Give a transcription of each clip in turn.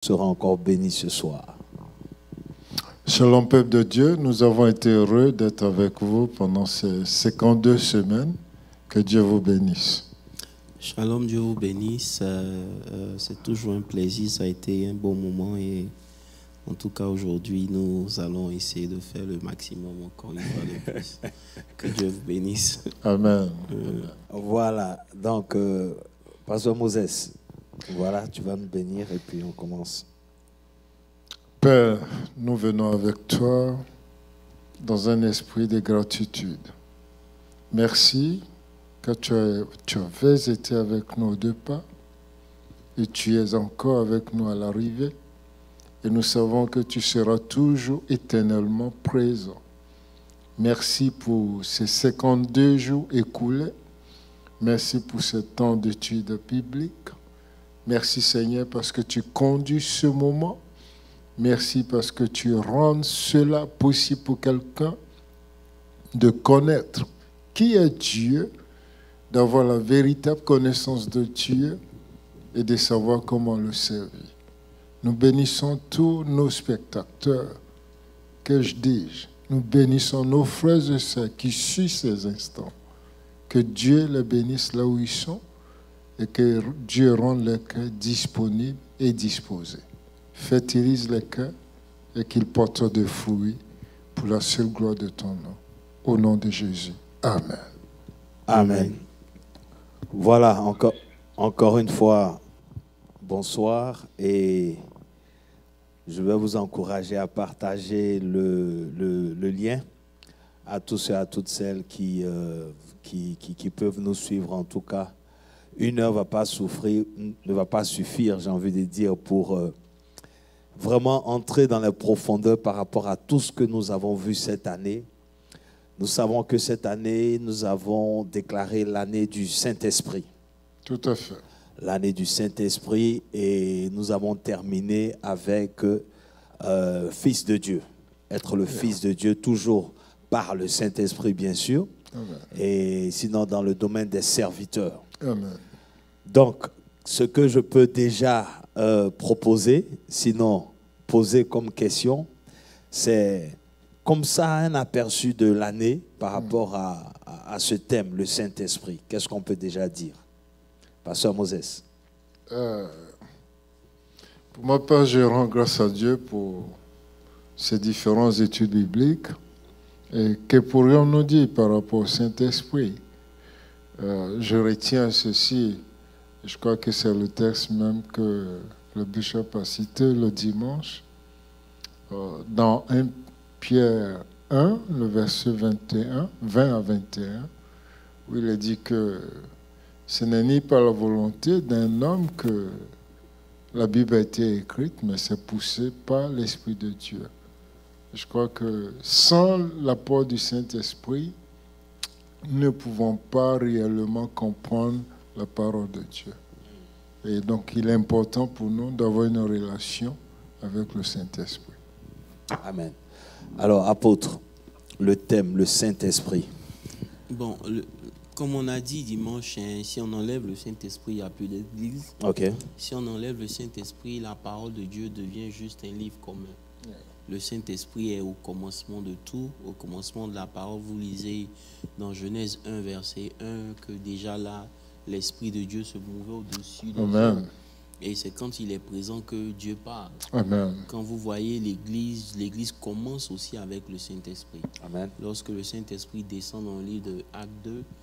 sera encore béni ce soir. Shalom peuple de Dieu, nous avons été heureux d'être avec vous pendant ces 52 semaines. Que Dieu vous bénisse. Shalom, Dieu vous bénisse. C'est toujours un plaisir, ça a été un bon moment et en tout cas aujourd'hui nous allons essayer de faire le maximum encore une fois de plus. Que Dieu vous bénisse. Amen. Voilà, donc Pasteur Moses, voilà, tu vas nous bénir et puis on commence. Père, nous venons avec toi dans un esprit de gratitude. Merci que tu avais été avec nous au départ et tu es encore avec nous à l'arrivée. Et nous savons que tu seras toujours éternellement présent. Merci pour ces 52 jours écoulés. Merci pour ce temps d'étude biblique. Merci Seigneur parce que tu conduis ce moment. Merci parce que tu rends cela possible pour quelqu'un de connaître qui est Dieu, d'avoir la véritable connaissance de Dieu et de savoir comment le servir. Nous bénissons tous nos spectateurs, que je dis, nous bénissons nos frères et sœurs qui suivent ces instants. Que Dieu les bénisse là où ils sont et que Dieu rende leur cœur disponible et disposé. Fertilise les cœurs et qu'ils portent des fruits pour la seule gloire de ton nom. Au nom de Jésus. Amen. Amen. Voilà, encore une fois, bonsoir et je vais vous encourager à partager le lien à tous et à toutes celles qui peuvent nous suivre. En tout cas, une heure ne va pas suffire, j'ai envie de dire, pour vraiment entrer dans les profondeurs par rapport à tout ce que nous avons vu cette année. Nous savons que cette année, nous avons déclaré l'année du Saint-Esprit. Tout à fait. L'année du Saint-Esprit et nous avons terminé avec Fils de Dieu. Être le Fils de Dieu, toujours par le Saint-Esprit, bien sûr. Amen. Et sinon, dans le domaine des serviteurs. Amen. Donc, ce que je peux déjà proposer, sinon poser comme question, c'est comme ça un aperçu de l'année par rapport à ce thème, le Saint-Esprit. Qu'est-ce qu'on peut déjà dire? Pasteur Moses. Pour ma part, je rends grâce à Dieu pour ces différentes études bibliques. Et que pourrions-nous dire par rapport au Saint-Esprit? Je retiens ceci. Je crois que c'est le texte même que le bishop a cité le dimanche. Dans 1 Pierre 1, le verset 20 à 21, où il est dit que ce n'est ni par la volonté d'un homme que la Bible a été écrite, mais c'est poussé par l'Esprit de Dieu. Je crois que sans l'apport du Saint-Esprit, nous ne pouvons pas réellement comprendre la parole de Dieu. Et donc, il est important pour nous d'avoir une relation avec le Saint-Esprit. Amen. Alors, apôtre, le thème, le Saint-Esprit. Bon, comme on a dit dimanche, si on enlève le Saint-Esprit, il n'y a plus d'église. OK. Si on enlève le Saint-Esprit, la parole de Dieu devient juste un livre commun. Le Saint-Esprit est au commencement de tout, au commencement de la parole. Vous lisez dans Genèse 1, verset 1, que déjà là, l'Esprit de Dieu se mouvait au-dessus des Amen. gens. Et c'est quand il est présent que Dieu parle. Amen. Quand vous voyez l'Église commence aussi avec le Saint-Esprit. Amen. Lorsque le Saint-Esprit descend dans le livre de Actes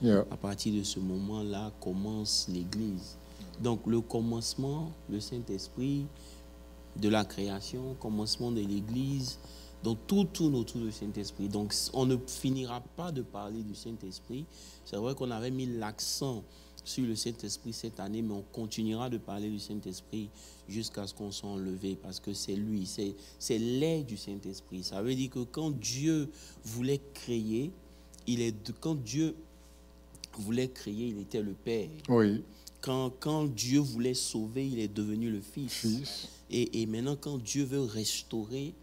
2, à partir de ce moment-là commence l'Église. Donc le commencement, le Saint-Esprit, de la création, commencement de l'Église, donc tout tourne autour du Saint-Esprit. Donc on ne finira pas de parler du Saint-Esprit. C'est vrai qu'on avait mis l'accent sur le Saint-Esprit cette année, mais on continuera de parler du Saint-Esprit jusqu'à ce qu'on soit enlevé, parce que c'est lui, c'est l'air du Saint-Esprit. Ça veut dire que quand Dieu voulait créer, quand Dieu voulait créer, il était le Père. Oui. Quand Dieu voulait sauver, il est devenu le Fils. Et maintenant, quand Dieu veut restaurer,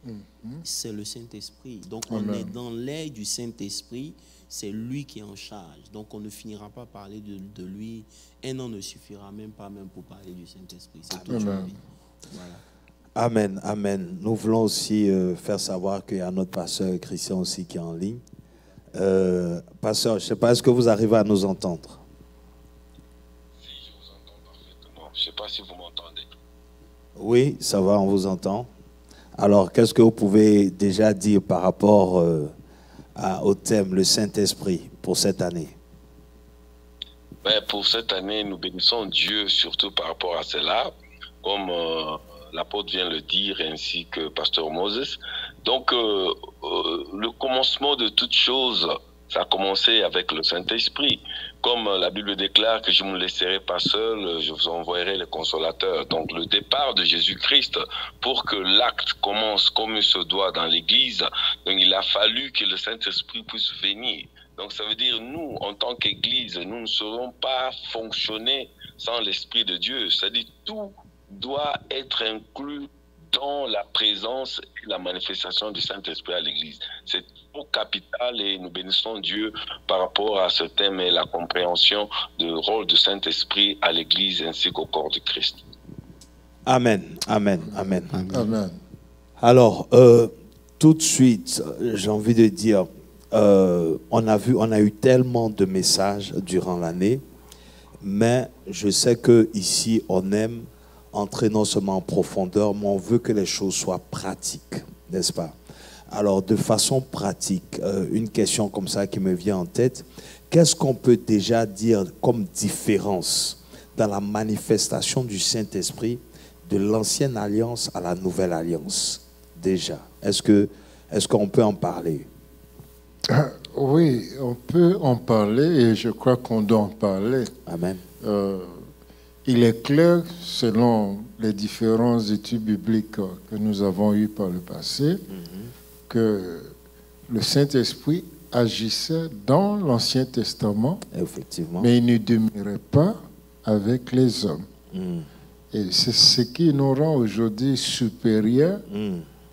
c'est le Saint-Esprit. Donc, on est dans l'air du Saint-Esprit. C'est lui qui est en charge. Donc, on ne finira pas parler de lui. Un an ne suffira même pas pour parler du Saint-Esprit. C'est toute une vie. Voilà. Amen, amen. Nous voulons aussi faire savoir qu'il y a notre pasteur Christian aussi qui est en ligne. Pasteur, je ne sais pas, est-ce que vous arrivez à nous entendre? Si, je vous entends parfaitement. Je ne sais pas si vous m'entendez. Oui, ça va, on vous entend. Alors, qu'est-ce que vous pouvez déjà dire par rapport au thème, le Saint-Esprit, pour cette année? Pour cette année, nous bénissons Dieu surtout par rapport à cela, comme l'apôtre vient le dire, ainsi que pasteur Moses. Donc, le commencement de toute chose, ça a commencé avec le Saint-Esprit. Comme la Bible déclare que je ne me laisserai pas seul, je vous envoierai le consolateur. Donc, le départ de Jésus-Christ, pour que l'acte commence comme il se doit dans l'Église, donc il a fallu que le Saint-Esprit puisse venir. Donc, ça veut dire, nous, en tant qu'Église, nous ne saurons pas fonctionner sans l'Esprit de Dieu. C'est-à-dire, tout doit être inclus dans la présence et la manifestation du Saint-Esprit à l'Église. C'est trop capital et nous bénissons Dieu par rapport à ce thème et la compréhension du rôle du Saint-Esprit à l'Église ainsi qu'au corps de Christ. Amen, amen, amen. Amen. Alors, tout de suite, j'ai envie de dire, on a eu tellement de messages durant l'année, mais je sais qu'ici, on aime entrer non seulement en profondeur, mais on veut que les choses soient pratiques, n'est-ce pas? Alors, de façon pratique, une question comme ça qui me vient en tête, qu'est-ce qu'on peut déjà dire comme différence dans la manifestation du Saint-Esprit de l'ancienne alliance à la nouvelle alliance? Déjà, est-ce qu'on peut en parler? Oui, on peut en parler et je crois qu'on doit en parler. Amen. Il est clair, selon les différentes études bibliques que nous avons eues par le passé, que le Saint-Esprit agissait dans l'Ancien Testament, effectivement, mais il ne demeurait pas avec les hommes. Et c'est ce qui nous rend aujourd'hui supérieurs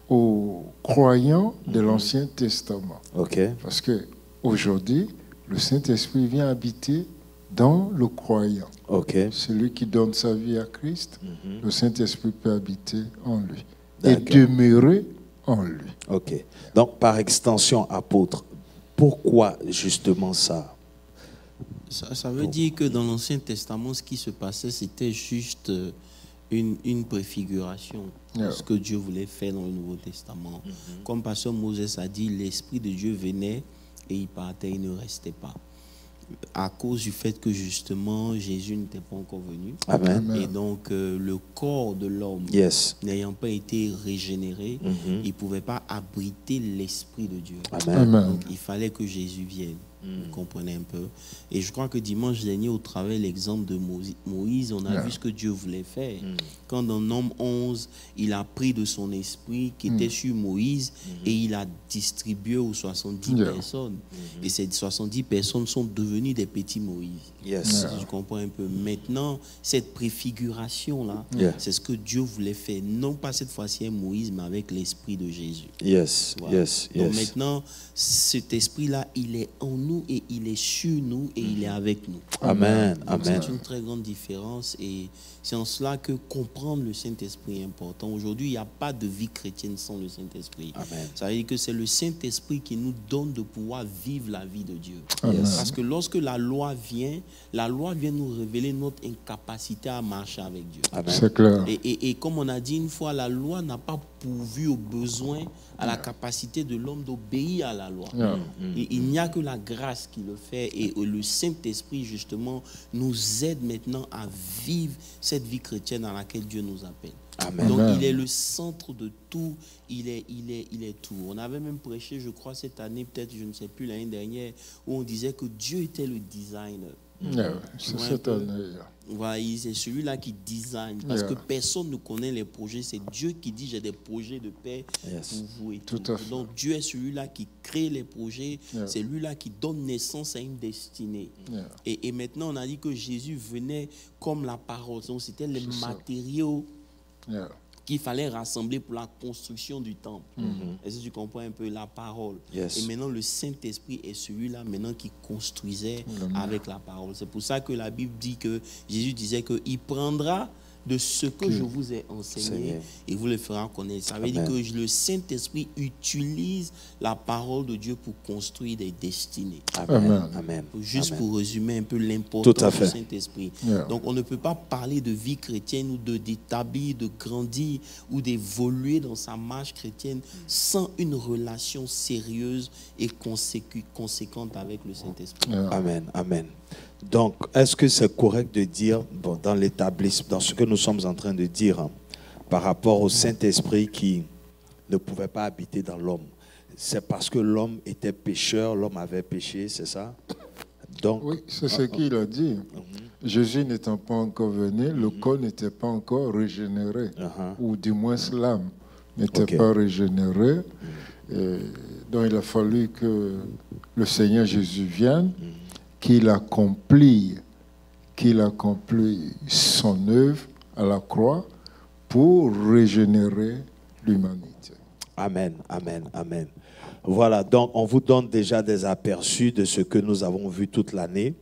aux croyants de l'Ancien Testament. Okay. Parce qu'aujourd'hui, le Saint-Esprit vient habiter dans le croyant. Okay. Celui qui donne sa vie à Christ, le Saint-Esprit peut habiter en lui et demeurer en lui. Ok. Donc, par extension, apôtre, pourquoi justement ça? Ça veut dire que dans l'Ancien Testament, ce qui se passait, c'était juste une préfiguration de ce que Dieu voulait faire dans le Nouveau Testament. Comme pasteur Moses a dit, l'Esprit de Dieu venait et il partait, il ne restait pas. À cause du fait que justement Jésus n'était pas encore venu. Amen. Et donc le corps de l'homme n'ayant pas été régénéré, il ne pouvait pas abriter l'Esprit de Dieu. Amen. Donc il fallait que Jésus vienne. Vous comprenez un peu. Et je crois que dimanche dernier, au travers de l'exemple de Moïse, on a vu ce que Dieu voulait faire. Quand dans Nombre 11, il a pris de son esprit qui était sur Moïse et il a distribué aux 70 personnes. Et ces 70 personnes sont devenues des petits Moïse. Je comprends un peu. Maintenant, cette préfiguration-là, c'est ce que Dieu voulait faire. Non pas cette fois-ci un Moïse, mais avec l'esprit de Jésus. Voilà. Donc maintenant, cet esprit-là, il est en nous et il est sur nous et il est avec nous. Amen. Donc, c'est une très grande différence et c'est en cela que comprendre le Saint-Esprit est important. Aujourd'hui, il n'y a pas de vie chrétienne sans le Saint-Esprit. Ça veut dire que c'est le Saint-Esprit qui nous donne de pouvoir vivre la vie de Dieu. Parce que lorsque la loi vient nous révéler notre incapacité à marcher avec Dieu. C'est clair. Et comme on a dit une fois, la loi n'a pas pourvu aux besoins, à la capacité de l'homme d'obéir à la loi. Et il n'y a que la grâce qui le fait et le Saint-Esprit justement nous aide maintenant à vivre cette vie chrétienne dans laquelle Dieu nous appelle. Amen. Donc il est le centre de tout, il est tout. On avait même prêché, je crois, cette année, peut-être, je ne sais plus, l'année dernière, où on disait que Dieu était le designer. C'est cette année. Voilà, c'est celui-là qui design. Parce que personne ne connaît les projets. C'est Dieu qui dit, j'ai des projets de paix pour vous et tout. Donc Dieu est celui-là qui crée les projets. C'est lui-là qui donne naissance à une destinée. Et maintenant, on a dit que Jésus venait comme la parole. Donc c'était les matériaux qu'il fallait rassembler pour la construction du temple. Est-ce que tu comprends un peu la parole? Et maintenant, le Saint-Esprit est celui-là maintenant qui construisait avec la parole. C'est pour ça que la Bible dit que Jésus disait qu'il prendra de ce que je vous ai enseigné et vous le ferez connaître. Ça veut dire que le Saint-Esprit utilise la parole de Dieu pour construire des destinées. Amen. Amen. Juste pour résumer un peu l'importance du Saint-Esprit. Donc on ne peut pas parler de vie chrétienne ou d'établir, de grandir ou d'évoluer dans sa marche chrétienne sans une relation sérieuse et conséquente avec le Saint-Esprit. Amen. Amen. Donc, est-ce que c'est correct de dire, bon, dans l'établissement, dans ce que nous sommes en train de dire, hein, par rapport au Saint-Esprit qui ne pouvait pas habiter dans l'homme, c'est parce que l'homme était pécheur, l'homme avait péché, c'est ça? Donc, oui, c'est ce qu'il a dit. Jésus n'étant pas encore venu, le corps n'était pas encore régénéré, ou du moins l'âme n'était pas régénérée. Donc, il a fallu que le Seigneur Jésus vienne, qu'il accomplit son œuvre à la croix pour régénérer l'humanité. Amen, amen, amen. Voilà, donc on vous donne déjà des aperçus de ce que nous avons vu toute l'année.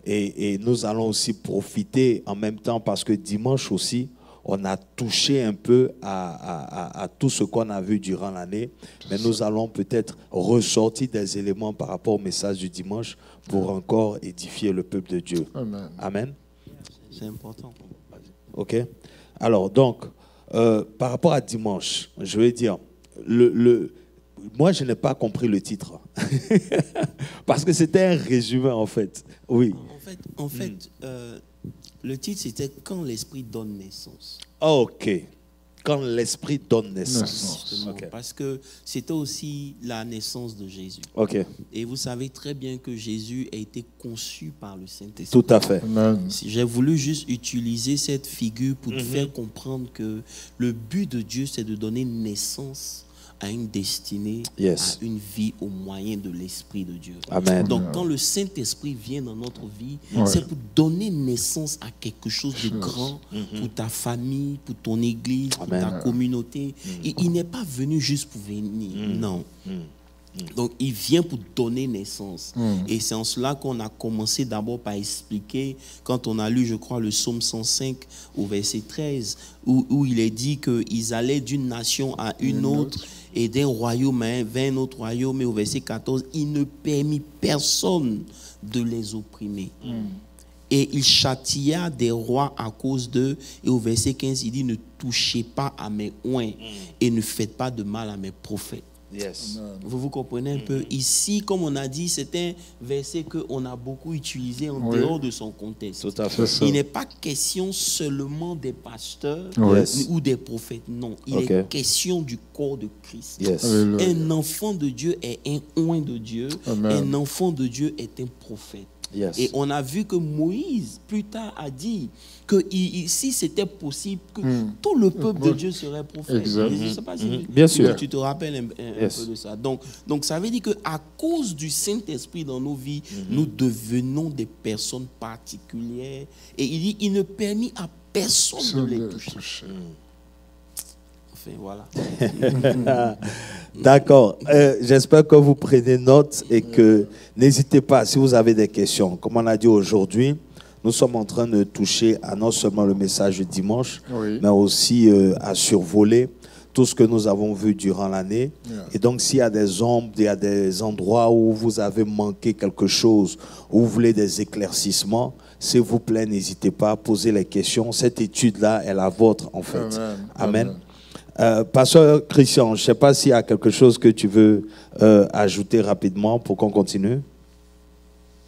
Et nous allons aussi profiter en même temps parce que dimanche aussi, on a touché un peu à tout ce qu'on a vu durant l'année. Mais nous allons peut-être ressortir des éléments par rapport au message du dimanche pour encore édifier le peuple de Dieu. Amen. Amen. C'est important. OK. Alors, donc, par rapport à dimanche, je vais dire, moi, je n'ai pas compris le titre. Parce que c'était un résumé, en fait. Oui. En fait, le titre, c'était « Quand l'Esprit donne naissance ». OK. Quand l'Esprit donne naissance. Okay. Parce que c'était aussi la naissance de Jésus. OK. Et vous savez très bien que Jésus a été conçu par le Saint-Esprit. Tout à fait. J'ai voulu juste utiliser cette figure pour te faire comprendre que le but de Dieu, c'est de donner naissance à une destinée, à une vie au moyen de l'Esprit de Dieu. Amen. Donc, quand le Saint-Esprit vient dans notre vie, c'est pour donner naissance à quelque chose de grand pour ta famille, pour ton église, pour ta communauté. Et il n'est pas venu juste pour venir, non. Donc, il vient pour donner naissance. Et c'est en cela qu'on a commencé d'abord par expliquer, quand on a lu, je crois, le psaume 105 au verset 13, où il est dit qu'ils allaient d'une nation à une autre et d'un royaume vers un autre royaume. Et au verset 14, il ne permit personne de les opprimer. Et il châtia des rois à cause d'eux. Et au verset 15, il dit, ne touchez pas à mes oints et ne faites pas de mal à mes prophètes. Yes. Vous comprenez un peu? Ici, comme on a dit, c'est un verset qu'on a beaucoup utilisé en dehors de son contexte. Tout à fait. Il n'est pas question seulement des pasteurs ou des prophètes. Non, il est question du corps de Christ. Yes. Un enfant de Dieu est un oint de Dieu. Un enfant de Dieu est un prophète. Yes. Et on a vu que Moïse, plus tard, a dit que si c'était possible, que tout le peuple de Dieu serait prophète. Je ne sais pas si bien sûr. Tu te rappelles un peu de ça. Donc, ça veut dire qu'à cause du Saint-Esprit dans nos vies, nous devenons des personnes particulières. Et il dit, il ne permet à personne de les toucher. Enfin, voilà. D'accord. J'espère que vous prenez note et que n'hésitez pas si vous avez des questions. Comme on a dit aujourd'hui, nous sommes en train de toucher à non seulement le message du dimanche, mais aussi à survoler tout ce que nous avons vu durant l'année. Et donc, s'il y a des ombres, il y a des endroits où vous avez manqué quelque chose, où vous voulez des éclaircissements, s'il vous plaît, n'hésitez pas à poser les questions. Cette étude-là est la vôtre, en fait. Amen. Pasteur Christian, je ne sais pas s'il y a quelque chose que tu veux ajouter rapidement pour qu'on continue.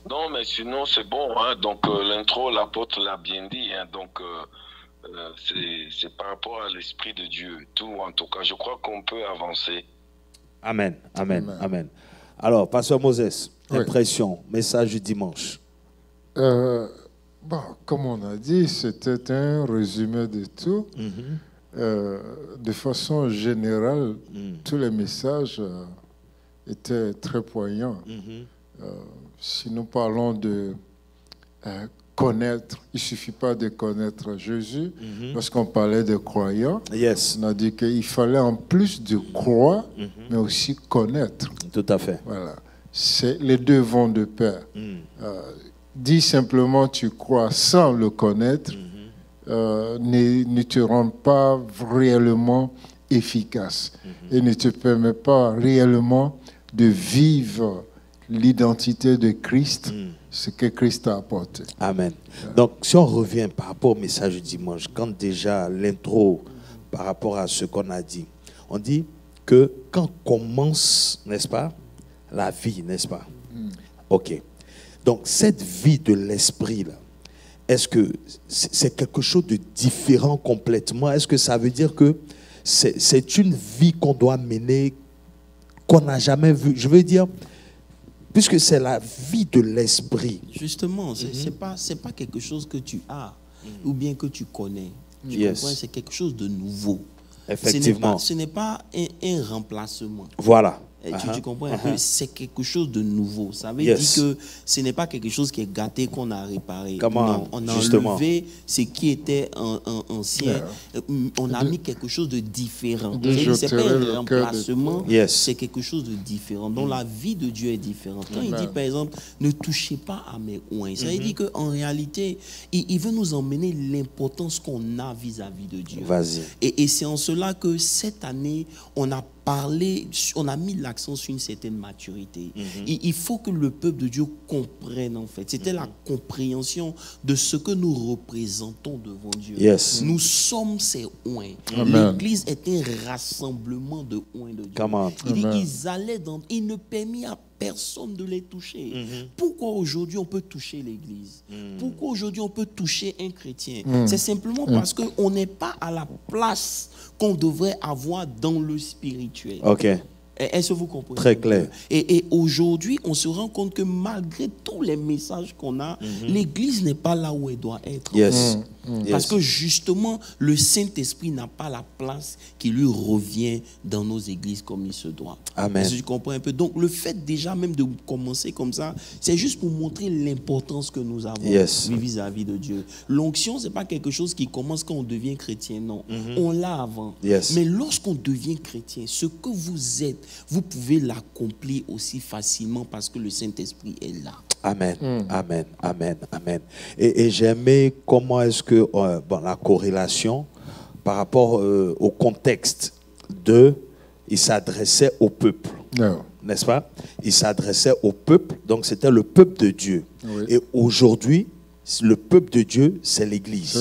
Non, mais sinon c'est bon. Hein. Donc l'intro, l'apôtre l'a bien dit. Hein. Donc c'est par rapport à l'Esprit de Dieu. Tout en tout cas, je crois qu'on peut avancer. Amen, amen, amen. Alors, Pasteur Moses, impression, message du dimanche. Bon, comme on a dit, c'était un résumé de tout. De façon générale, tous les messages étaient très poignants. Si nous parlons de connaître, il ne suffit pas de connaître Jésus. Lorsqu'on parlait de croyants, on a dit qu'il fallait en plus de croire, mais aussi connaître. Tout à fait. Voilà. Les deux vont de pair. Dis simplement tu crois sans le connaître, ne te rendent pas réellement efficace et ne te permet pas réellement de vivre l'identité de Christ, ce que Christ a apporté. Amen. Donc, si on revient par rapport au message du dimanche, quand déjà l'intro, par rapport à ce qu'on a dit, on dit que quand commence, n'est-ce pas, la vie, n'est-ce pas? Ok. Donc, cette vie de l'esprit, là, est-ce que c'est quelque chose de différent complètement? Est-ce que ça veut dire que c'est une vie qu'on doit mener, qu'on n'a jamais vue? Je veux dire, puisque c'est la vie de l'esprit. Justement, c'est pas quelque chose que tu as ou bien que tu connais. Tu comprends? C'est quelque chose de nouveau. Effectivement. Ce n'est pas un remplacement. Voilà. Tu comprends un peu? C'est quelque chose de nouveau. Ça veut dire que ce n'est pas quelque chose qui est gâté qu'on a réparé. Non, on a enlevé ce qui était ancien. On a mis quelque chose de différent. Ce n'est pas un remplacement, c'est quelque chose de différent. Donc la vie de Dieu est différente. Quand il dit par exemple, ne touchez pas à mes oins, ça veut dire qu'en réalité, il veut nous emmener l'importance qu'on a vis-à-vis de Dieu. Et c'est en cela que cette année, on a mis l'accent sur une certaine maturité. Il faut que le peuple de Dieu comprenne en fait. C'était la compréhension de ce que nous représentons devant Dieu. Nous sommes ces oins. L'église est un rassemblement de oins de Dieu. Il ne permet à personne de les toucher. Pourquoi aujourd'hui on peut toucher l'église? Pourquoi aujourd'hui on peut toucher un chrétien? C'est simplement parce qu'on n'est pas à la place qu'on devrait avoir dans le spirituel. Est-ce que vous comprenez? Très clair. Et aujourd'hui, on se rend compte que malgré tous les messages qu'on a, l'église n'est pas là où elle doit être. Parce que justement, le Saint-Esprit n'a pas la place qui lui revient dans nos églises comme il se doit. Amen. Est-ce que tu comprends un peu? Donc, le fait déjà même de commencer comme ça, c'est juste pour montrer l'importance que nous avons vis-à-vis de Dieu. L'onction, ce n'est pas quelque chose qui commence quand on devient chrétien, non. On l'a avant. Mais lorsqu'on devient chrétien, ce que vous êtes, vous pouvez l'accomplir aussi facilement parce que le Saint-Esprit est là. Amen, amen, amen, amen. Et j'aimais comment est-ce que la corrélation par rapport au contexte il s'adressait au peuple, n'est-ce pas? Il s'adressait au peuple, donc c'était le peuple de Dieu. Et aujourd'hui, le peuple de Dieu, c'est l'Église,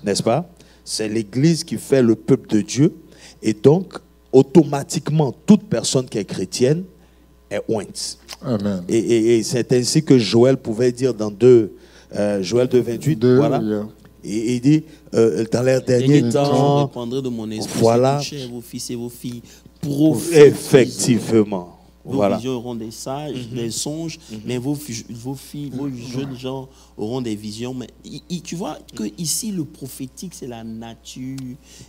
n'est-ce pas? C'est l'Église qui fait le peuple de Dieu, et donc automatiquement, toute personne qui est chrétienne est ointe. Amen. Et c'est ainsi que Joël pouvait dire dans Joël 2:28, voilà. Et il dit, dans les derniers temps, je répandrai de mon esprit, voilà. Vos fils et vos filles, effectivement. Vos visions auront des sages, des songes, mais vos filles, vos jeunes gens auront des visions. Mais tu vois que ici le prophétique, c'est la nature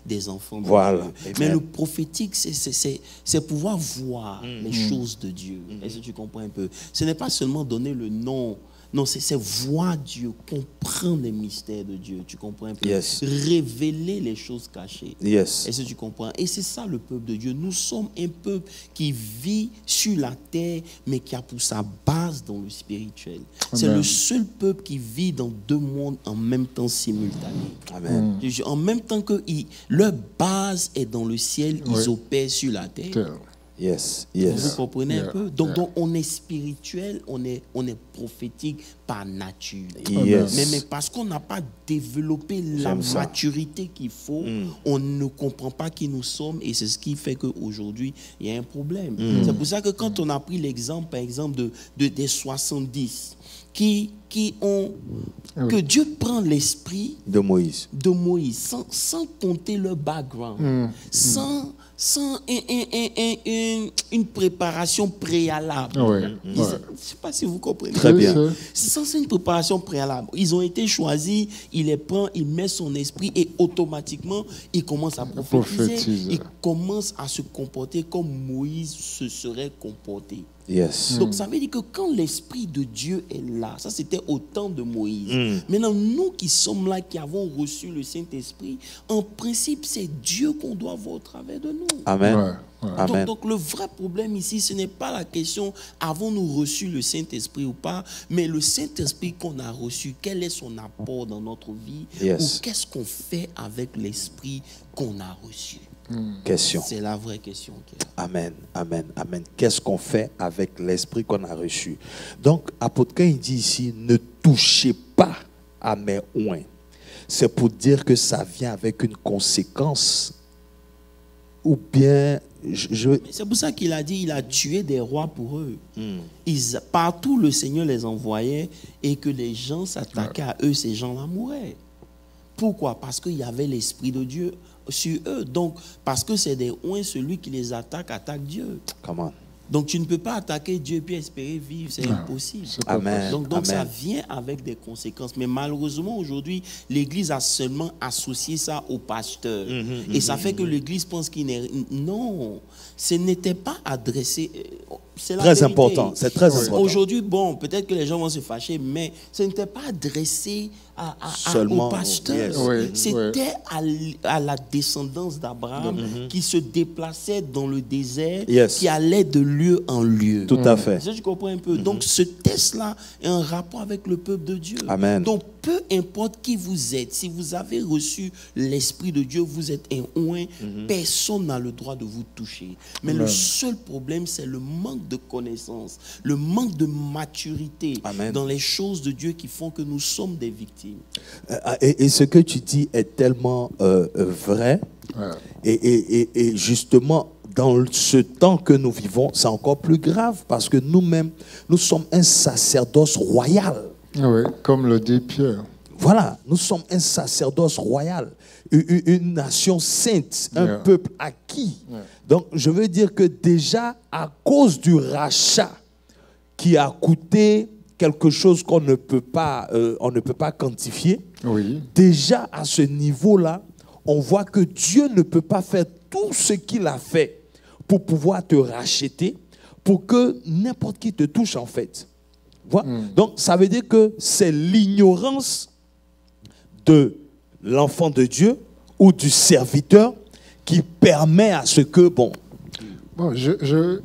des enfants de Dieu. Mais le prophétique, c'est pouvoir voir les choses de Dieu. Est-ce que tu comprends un peu? Ce n'est pas seulement donner le nom. Non, c'est voir Dieu, comprendre les mystères de Dieu. Tu comprends un peu? Révéler les choses cachées. Est-ce que tu comprends? Et c'est ça le peuple de Dieu. Nous sommes un peuple qui vit sur la terre, mais qui a pour sa base dans le spirituel. C'est le seul peuple qui vit dans deux mondes en même temps simultané. Amen. En même temps que leur base est dans le ciel, ils opèrent sur la terre. Vous comprenez un peu? Donc on est spirituel, on est prophétique par nature. Mais parce qu'on n'a pas développé la maturité qu'il faut, on ne comprend pas qui nous sommes, et c'est ce qui fait qu'aujourd'hui, il y a un problème. C'est pour ça que quand on a pris l'exemple, par exemple, des 70 que Dieu prend l'esprit de Moïse, sans compter leur background, sans une préparation préalable. Je ne sais pas si vous comprenez. Très bien. Sans une préparation préalable. Ils ont été choisis, il les prend, il met son esprit et automatiquement, il commence à prophétiser. Il commence à se comporter comme Moïse se serait comporté. Yes. Donc ça veut dire que quand l'Esprit de Dieu est là, ça c'était au temps de Moïse. Maintenant, nous qui sommes là, qui avons reçu le Saint-Esprit, en principe, c'est Dieu qu'on doit voir au travers de nous. Amen. Ouais. Amen. Donc le vrai problème ici, ce n'est pas la question avons-nous reçu le Saint-Esprit ou pas, mais le Saint-Esprit qu'on a reçu, quel est son apport dans notre vie, Yes. ou qu'est-ce qu'on fait avec l'Esprit qu'on a reçu. Question. C'est la vraie question. Amen, amen, amen. Qu'est-ce qu'on fait avec l'esprit qu'on a reçu? Donc, apôtre, quand il dit ici, ne touchez pas à mes oins, c'est pour dire que ça vient avec une conséquence, ou bien, C'est pour ça qu'il a dit, il a tué des rois pour eux. Partout, le Seigneur les envoyait et que les gens s'attaquaient à eux, ces gens-là mouraient. Pourquoi? Parce qu'il y avait l'Esprit de Dieu sur eux. Donc, parce que c'est des oins, celui qui les attaque Dieu. Comment? Donc, tu ne peux pas attaquer Dieu puis espérer vivre. C'est impossible. Amen. Donc Amen. ça vient avec des conséquences. Mais malheureusement, aujourd'hui, l'Église a seulement associé ça au pasteur. Et ça fait que l'Église pense qu'il n'est... Non, ce n'était pas adressé... C'est la Très vérité. important. C'est très important. Aujourd'hui, bon, peut-être que les gens vont se fâcher, mais ce n'était pas adressé Seulement, au pasteur. yes. Oui, C'était à la descendance d'Abraham qui se déplaçait dans le désert, Yes. qui allait de lieu en lieu. Tout à fait. Tu comprends un peu? Donc, ce test-là est un rapport avec le peuple de Dieu. Amen. Donc, peu importe qui vous êtes, si vous avez reçu l'Esprit de Dieu, vous êtes un oint, personne n'a le droit de vous toucher. Mais le seul problème, c'est le manque de connaissance, le manque de maturité Amen. dans les choses de Dieu qui font que nous sommes des victimes. Et ce que tu dis est tellement vrai. Ouais. Et justement, dans ce temps que nous vivons, c'est encore plus grave parce que nous-mêmes, nous sommes un sacerdoce royal. Oui, comme le dit Pierre. Voilà, nous sommes un sacerdoce royal, une nation sainte, un peuple acquis. Donc, je veux dire que déjà, à cause du rachat qui a coûté quelque chose qu'on ne peut pas quantifier, Oui. déjà à ce niveau-là, on voit que Dieu ne peut pas faire tout ce qu'il a fait pour pouvoir te racheter, pour que n'importe qui te touche en fait. Voilà. Donc, ça veut dire que c'est l'ignorance de l'enfant de Dieu ou du serviteur qui permet à ce que, bon... Bon,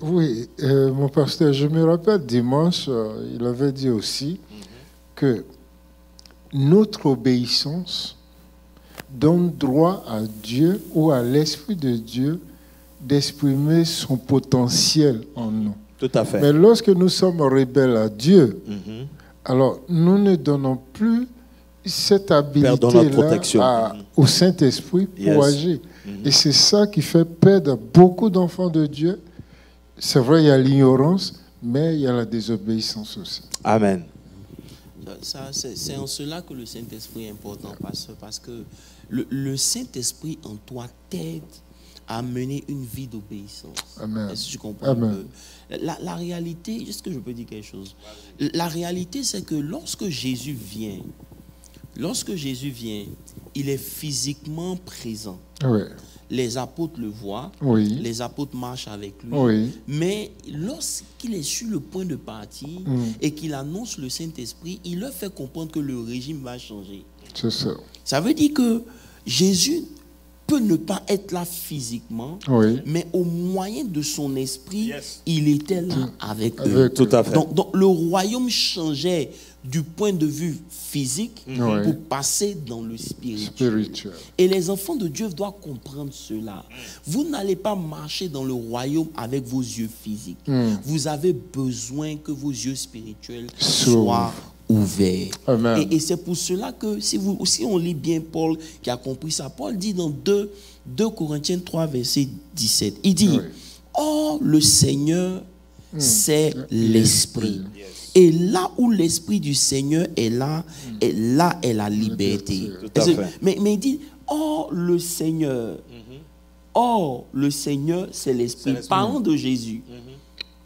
oui, mon pasteur, je me rappelle dimanche, il avait dit aussi que notre obéissance donne droit à Dieu ou à l'Esprit de Dieu d'exprimer son potentiel en nous. Tout à fait. Mais lorsque nous sommes rebelles à Dieu, alors nous ne donnons plus cette habilité-là au Saint-Esprit pour agir. Et c'est ça qui fait perdre beaucoup d'enfants de Dieu. C'est vrai, il y a l'ignorance, mais il y a la désobéissance aussi. Amen. C'est en cela que le Saint-Esprit est important, parce que le Saint-Esprit en toi t'aide à mener une vie d'obéissance. Est-ce que tu comprends? Amen. La réalité, est-ce que je peux dire quelque chose? La réalité, c'est que lorsque Jésus vient, il est physiquement présent. Oui. Les apôtres le voient, les apôtres marchent avec lui. Mais lorsqu'il est sur le point de partir et qu'il annonce le Saint-Esprit, il leur fait comprendre que le régime va changer. C'est ça. Ça veut dire que Jésus peut ne pas être là physiquement, mais au moyen de son esprit, il était là avec eux. Tout à fait. Donc le royaume changeait du point de vue physique pour passer dans le spirituel. Et les enfants de Dieu doivent comprendre cela. Vous n'allez pas marcher dans le royaume avec vos yeux physiques. Vous avez besoin que vos yeux spirituels soient ouverts. Et c'est pour cela que si on lit bien Paul qui a compris ça, Paul dit dans 2 Corinthiens 3 verset 17, il dit or le Seigneur c'est l'Esprit. Et là où l'Esprit du Seigneur est là, et là est la liberté. Mais il dit or le Seigneur, c'est l'Esprit. Parlons de Jésus.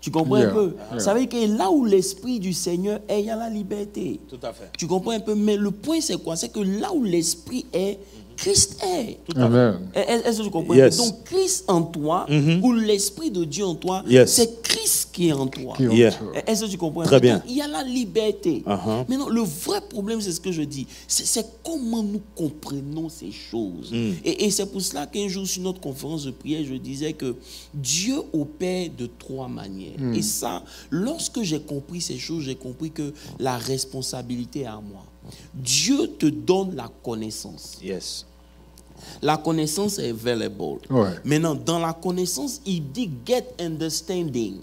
Tu comprends un peu? Ça veut dire que là où l'Esprit du Seigneur est, il y a la liberté. Tout à fait. Tu comprends un peu? Mais le point, c'est quoi? C'est que là où l'Esprit est, Christ est. Amen. Est-ce que tu comprends? Yes. Donc Christ en toi, ou l'Esprit de Dieu en toi, c'est Christ qui est en toi. Est-ce que tu comprends? Très bien. Donc, il y a la liberté. Maintenant, le vrai problème, c'est ce que je dis, c'est comment nous comprenons ces choses. Et c'est pour cela qu'un jour, sur notre conférence de prière, je disais que Dieu opère de 3 manières. Et ça, lorsque j'ai compris ces choses, j'ai compris que la responsabilité est à moi. Dieu te donne la connaissance. Yes. La connaissance est available. Maintenant, dans la connaissance, il dit get understanding.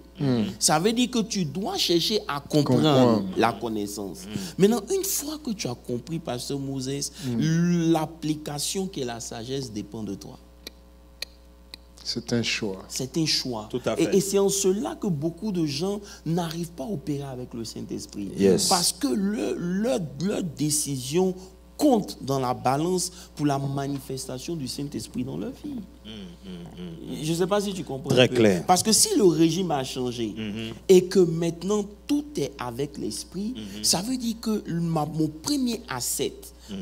Ça veut dire que tu dois chercher à comprendre la connaissance. Maintenant, une fois que tu as compris, Pasteur Moses, l'application qui est la sagesse dépend de toi. C'est un choix. C'est un choix. Tout à fait. Et c'est en cela que beaucoup de gens n'arrivent pas à opérer avec le Saint-Esprit. Parce que leur décision compte dans la balance pour la manifestation du Saint-Esprit dans leur vie. Je ne sais pas si tu comprends. Très clair. Parce que si le régime a changé et que maintenant tout est avec l'Esprit, ça veut dire que mon premier asset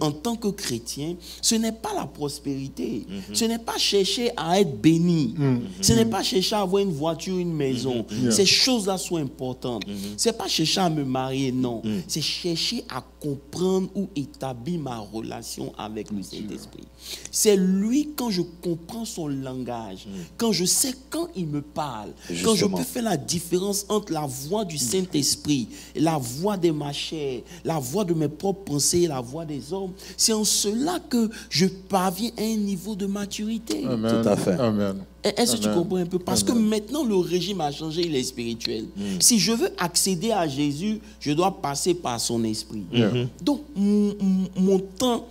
en tant que chrétien, ce n'est pas la prospérité, ce n'est pas chercher à être béni, ce n'est pas chercher à avoir une voiture, une maison. Ces choses-là sont importantes. Ce n'est pas chercher à me marier, non. C'est chercher à comprendre ou établir ma relation avec le Saint-Esprit. C'est lui, quand je comprends son langage, quand je sais quand il me parle, quand je peux faire la différence entre la voix du Saint-Esprit, la voix de ma chair, la voix de mes propres pensées et la voix des hommes, c'est en cela que je parviens à un niveau de maturité. Amen. Tout à fait. Amen. Est-ce que tu comprends un peu? Parce que maintenant, le régime a changé, il est spirituel. Si je veux accéder à Jésus, je dois passer par son esprit. Donc, mon temps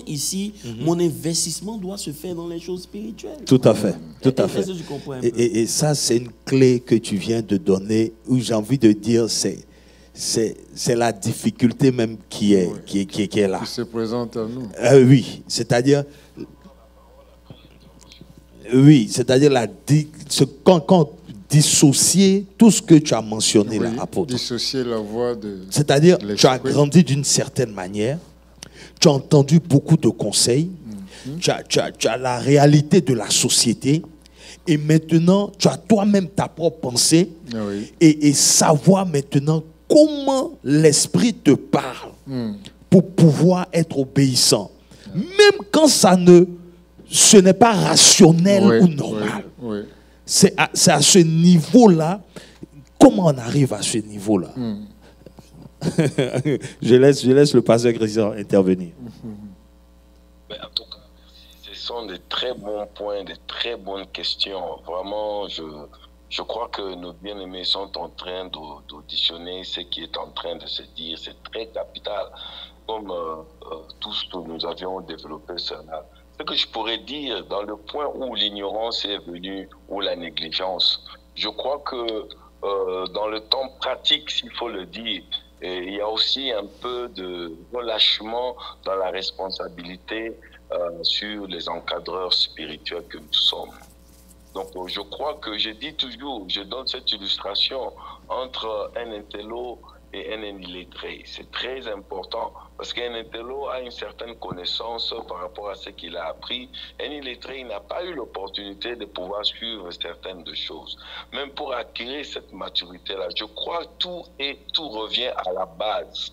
ici, mon investissement doit se faire dans les choses spirituelles. Tout à fait. Tout à fait. Est-ce que tu comprends un peu? Et ça, c'est une clé que tu viens de donner, où j'ai envie de dire, c'est la difficulté même qui est là. Qui se présente à nous. Oui, c'est-à-dire quand dissocier tout ce que tu as mentionné là, apôtre. Dissocier la voix de... C'est-à-dire, tu as grandi d'une certaine manière, tu as entendu beaucoup de conseils, tu as la réalité de la société, et maintenant, tu as toi-même ta propre pensée, et savoir maintenant comment l'Esprit te parle pour pouvoir être obéissant. Même quand ce n'est pas rationnel ou normal. C'est à ce niveau-là. Comment on arrive à ce niveau-là? je laisse le pasteur Christian intervenir. Mais en tout cas, ce sont des très bons points, des très bonnes questions. Vraiment, je crois que nos bien-aimés sont en train d'auditionner ce qui est en train de se dire. C'est très capital, comme tout ce que nous avions développé cela. Ce que je pourrais dire dans le point où l'ignorance est venue, ou la négligence, je crois que dans le temps pratique, s'il faut le dire, il y a aussi un peu de relâchement dans la responsabilité sur les encadreurs spirituels que nous sommes. Donc je crois que je dis toujours, je donne cette illustration entre un intello et un illettré. C'est très important parce qu'un intello a une certaine connaissance par rapport à ce qu'il a appris. Un illettré, il n'a pas eu l'opportunité de pouvoir suivre certaines de choses. Même pour acquérir cette maturité-là, je crois que tout revient à la base.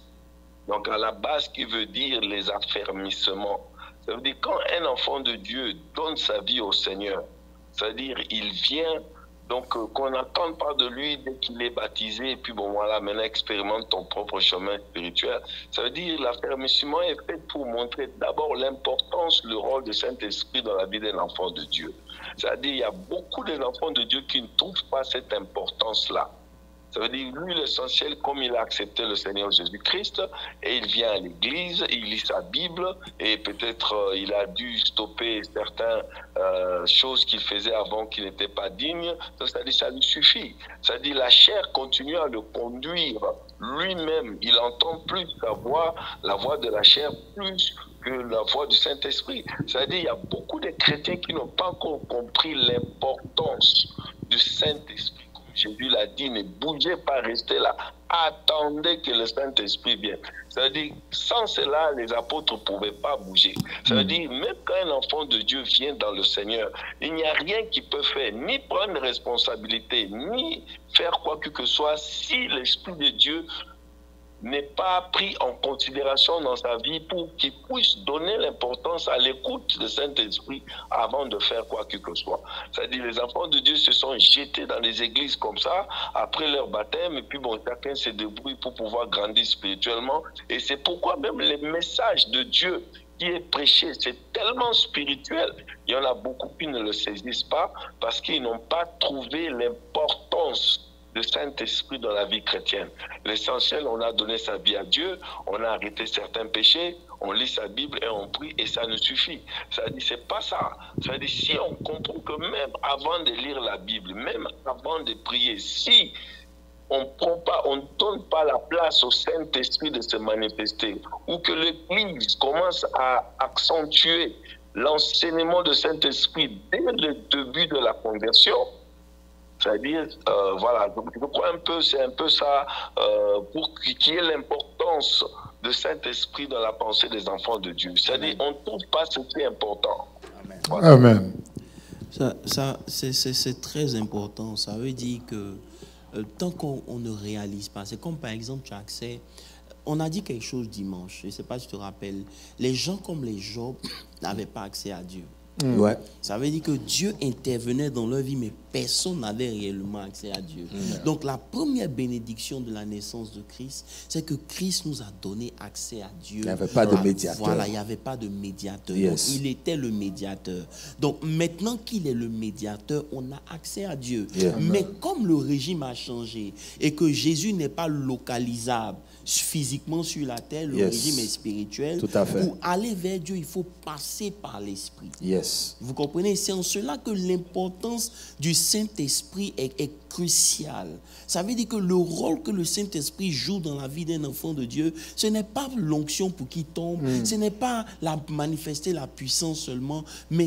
Donc à la base qui veut dire les affermissements. Ça veut dire quand un enfant de Dieu donne sa vie au Seigneur, c'est-à-dire il vient, donc qu'on n'attende pas de lui dès qu'il est baptisé, et puis bon voilà, maintenant expérimente ton propre chemin spirituel. Ça veut dire l'affermissement est fait pour montrer d'abord l'importance, le rôle du Saint-Esprit dans la vie d'un enfant de Dieu. C'est-à-dire il y a beaucoup d'enfants de Dieu qui ne trouvent pas cette importance-là. Ça veut dire, lui, l'essentiel, comme il a accepté le Seigneur Jésus-Christ, et il vient à l'église, il lit sa Bible, et peut-être il a dû stopper certaines choses qu'il faisait avant qu'il n'était pas digne. Donc, ça dit, ça lui suffit. Ça dit, la chair continue à le conduire. Lui-même, il entend plus la voix de la chair, plus que la voix du Saint-Esprit. C'est-à-dire, il y a beaucoup de chrétiens qui n'ont pas encore compris l'importance du Saint-Esprit. Jésus l'a dit, ne bougez pas, restez là. Attendez que le Saint-Esprit vienne. Ça veut dire, sans cela, les apôtres ne pouvaient pas bouger. Ça veut dire, même quand un enfant de Dieu vient dans le Seigneur, il n'y a rien qui peut faire, ni prendre responsabilité, ni faire quoi que ce soit, si l'Esprit de Dieu n'est pas pris en considération dans sa vie pour qu'il puisse donner l'importance à l'écoute du Saint-Esprit avant de faire quoi que ce soit. C'est-à-dire les enfants de Dieu se sont jetés dans les églises comme ça, après leur baptême, et puis bon, chacun se débrouille pour pouvoir grandir spirituellement. Et c'est pourquoi même les messages de Dieu qui est prêché, c'est tellement spirituel. Il y en a beaucoup qui ne le saisissent pas parce qu'ils n'ont pas trouvé l'importance le Saint-Esprit dans la vie chrétienne. L'essentiel, on a donné sa vie à Dieu, on a arrêté certains péchés, on lit sa Bible et on prie et ça ne suffit. Ça dit, c'est pas ça. Ça dit, si on comprend que même avant de lire la Bible, même avant de prier, si on ne donne pas la place au Saint-Esprit de se manifester, ou que l'Église commence à accentuer l'enseignement du Saint-Esprit dès le début de la conversion, c'est-à-dire, voilà, donc je crois c'est un peu ça, pour qu'il y ait l'importance du Saint-Esprit dans la pensée des enfants de Dieu. C'est-à-dire, on ne trouve pas ce qui est important. Amen. Voilà. Amen. Ça c'est très important. Ça veut dire que tant qu'on ne réalise pas, c'est comme par exemple, tu as accès, on a dit quelque chose dimanche, je ne sais pas si tu te rappelles, les gens comme les Job n'avaient pas accès à Dieu. Ouais. Ça veut dire que Dieu intervenait dans leur vie, mais personne n'avait réellement accès à Dieu. Donc la première bénédiction de la naissance de Christ, c'est que Christ nous a donné accès à Dieu. Il n'y avait pas de médiateur. Voilà, il n'y avait pas de médiateur. Yes. Donc, il était le médiateur. Donc maintenant qu'il est le médiateur, on a accès à Dieu. Yeah. Mais comme le régime a changé et que Jésus n'est pas localisable physiquement sur la terre, le régime est spirituel. Tout à fait. Pour aller vers Dieu, il faut passer par l'Esprit. Yes. Vous comprenez? C'est en cela que l'importance du Saint-Esprit est cruciale. Ça veut dire que le rôle que le Saint-Esprit joue dans la vie d'un enfant de Dieu, ce n'est pas l'onction pour qu'il tombe, ce n'est pas manifester la puissance seulement, mais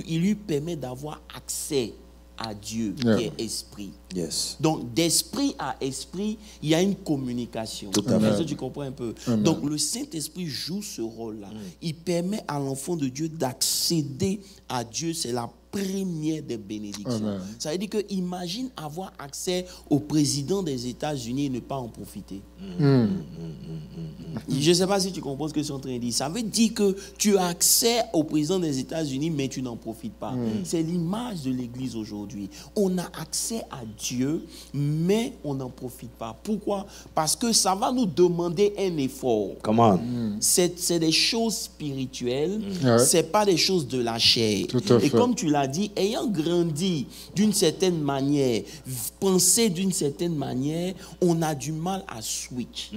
il lui permet d'avoir accès à Dieu, qui est esprit. Yes. Donc, d'esprit à esprit, il y a une communication. Tout à fait. Tu comprends un peu? Amen. Donc, le Saint-Esprit joue ce rôle-là. Il permet à l'enfant de Dieu d'accéder à Dieu. C'est la première des bénédictions. Amen. Ça veut dire que imagine avoir accès au président des États-Unis et ne pas en profiter. Je ne sais pas si tu comprends ce que je suis en train de dire. Ça veut dire que tu as accès au président des États-Unis, mais tu n'en profites pas. C'est l'image de l'Église aujourd'hui. On a accès à Dieu, mais on n'en profite pas. Pourquoi? Parce que ça va nous demander un effort. Comment? C'est des choses spirituelles, Ouais. c'est pas des choses de la chair. Tout à Et fait. comme tu l'as dit, ayant grandi d'une certaine manière, penser d'une certaine manière, on a du mal à switch.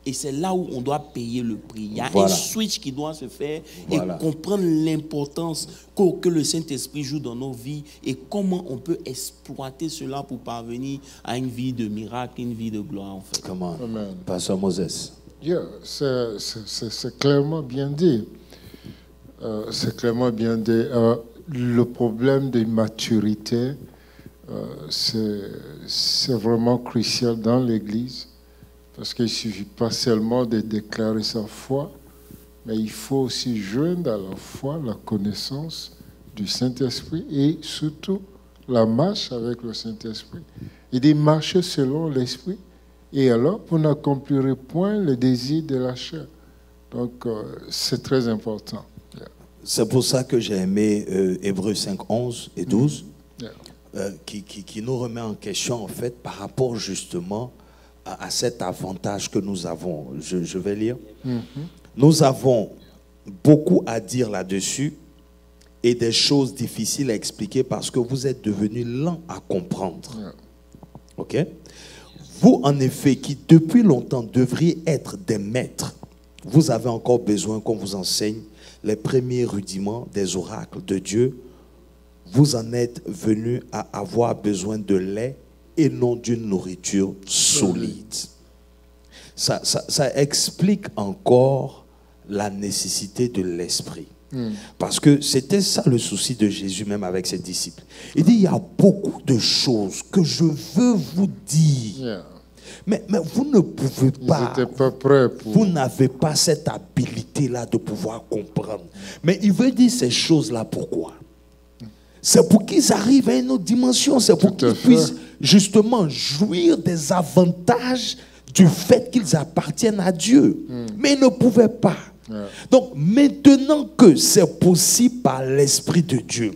Et c'est là où on doit payer le prix. Il y a un switch qui doit se faire et comprendre l'importance que le Saint-Esprit joue dans nos vies et comment on peut exploiter cela pour parvenir à une vie de miracle, une vie de gloire en fait. Comment? Amen. Pasteur Moses. Yeah, c'est clairement bien dit. C'est clairement bien dit. Le problème de maturité, c'est vraiment crucial dans l'Église. Parce qu'il ne suffit pas seulement de déclarer sa foi, mais il faut aussi joindre à la foi la connaissance du Saint-Esprit et surtout la marche avec le Saint-Esprit. Il dit marcher selon l'Esprit et alors vous n'accomplirez point le désir de la chair. Donc c'est très important. Yeah. C'est pour ça que j'ai aimé Hébreux 5, 11 et 12, qui nous remet en question en fait par rapport justement à cet avantage que nous avons. Je vais lire. Nous avons beaucoup à dire là-dessus et des choses difficiles à expliquer parce que vous êtes devenus lents à comprendre. Ok? Vous, en effet, qui depuis longtemps devriez être des maîtres, vous avez encore besoin qu'on vous enseigne les premiers rudiments des oracles de Dieu. Vous en êtes venus à avoir besoin de lait et non d'une nourriture solide. Ça explique encore la nécessité de l'esprit. Parce que c'était ça le souci de Jésus même avec ses disciples. Il dit, il y a beaucoup de choses que je veux vous dire. Mais vous ne pouvez pas. Ils n'étaient pas prêts pour... Vous n'avez pas cette habilité-là de pouvoir comprendre. Mais il veut dire ces choses-là pourquoi? C'est pour qu'ils arrivent à une autre dimension. C'est pour qu'ils puissent justement jouir des avantages du fait qu'ils appartiennent à Dieu. Mais ils ne pouvaient pas. Donc maintenant que c'est possible par l'Esprit de Dieu,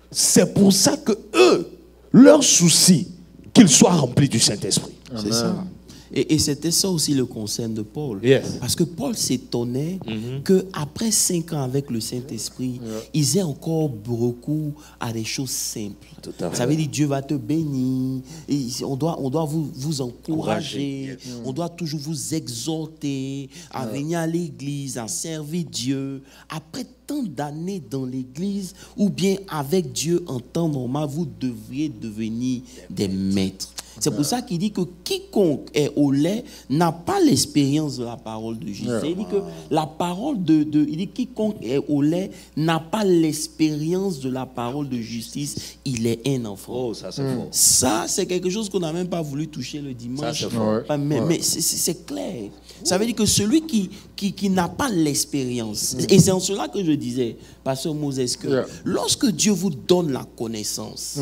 c'est pour ça que eux, leur souci, qu'ils soient remplis du Saint-Esprit. C'est ça. Et c'était ça aussi le concern de Paul. Parce que Paul s'étonnait qu'après 5 ans avec le Saint-Esprit, ils aient encore recours à des choses simples. Ça veut dire Dieu va te bénir. Et on doit vous encourager. On doit toujours vous exhorter à venir à l'église, à servir Dieu. Après tant d'années dans l'église, ou bien avec Dieu en temps normal, vous devriez devenir des maîtres. C'est pour ça qu'il dit que quiconque est au lait n'a pas l'expérience de la parole de Jésus. Il dit que la parole il dit quiconque est au lait n'a pas l'expérience de la parole de justice. Il est un enfant. Oh, ça c'est fort. Ça, c'est quelque chose qu'on n'a même pas voulu toucher le dimanche. Ça, mais c'est clair. Ça veut dire que celui qui n'a pas l'expérience, et c'est en cela que je disais, Pasteur Moses, que lorsque Dieu vous donne la connaissance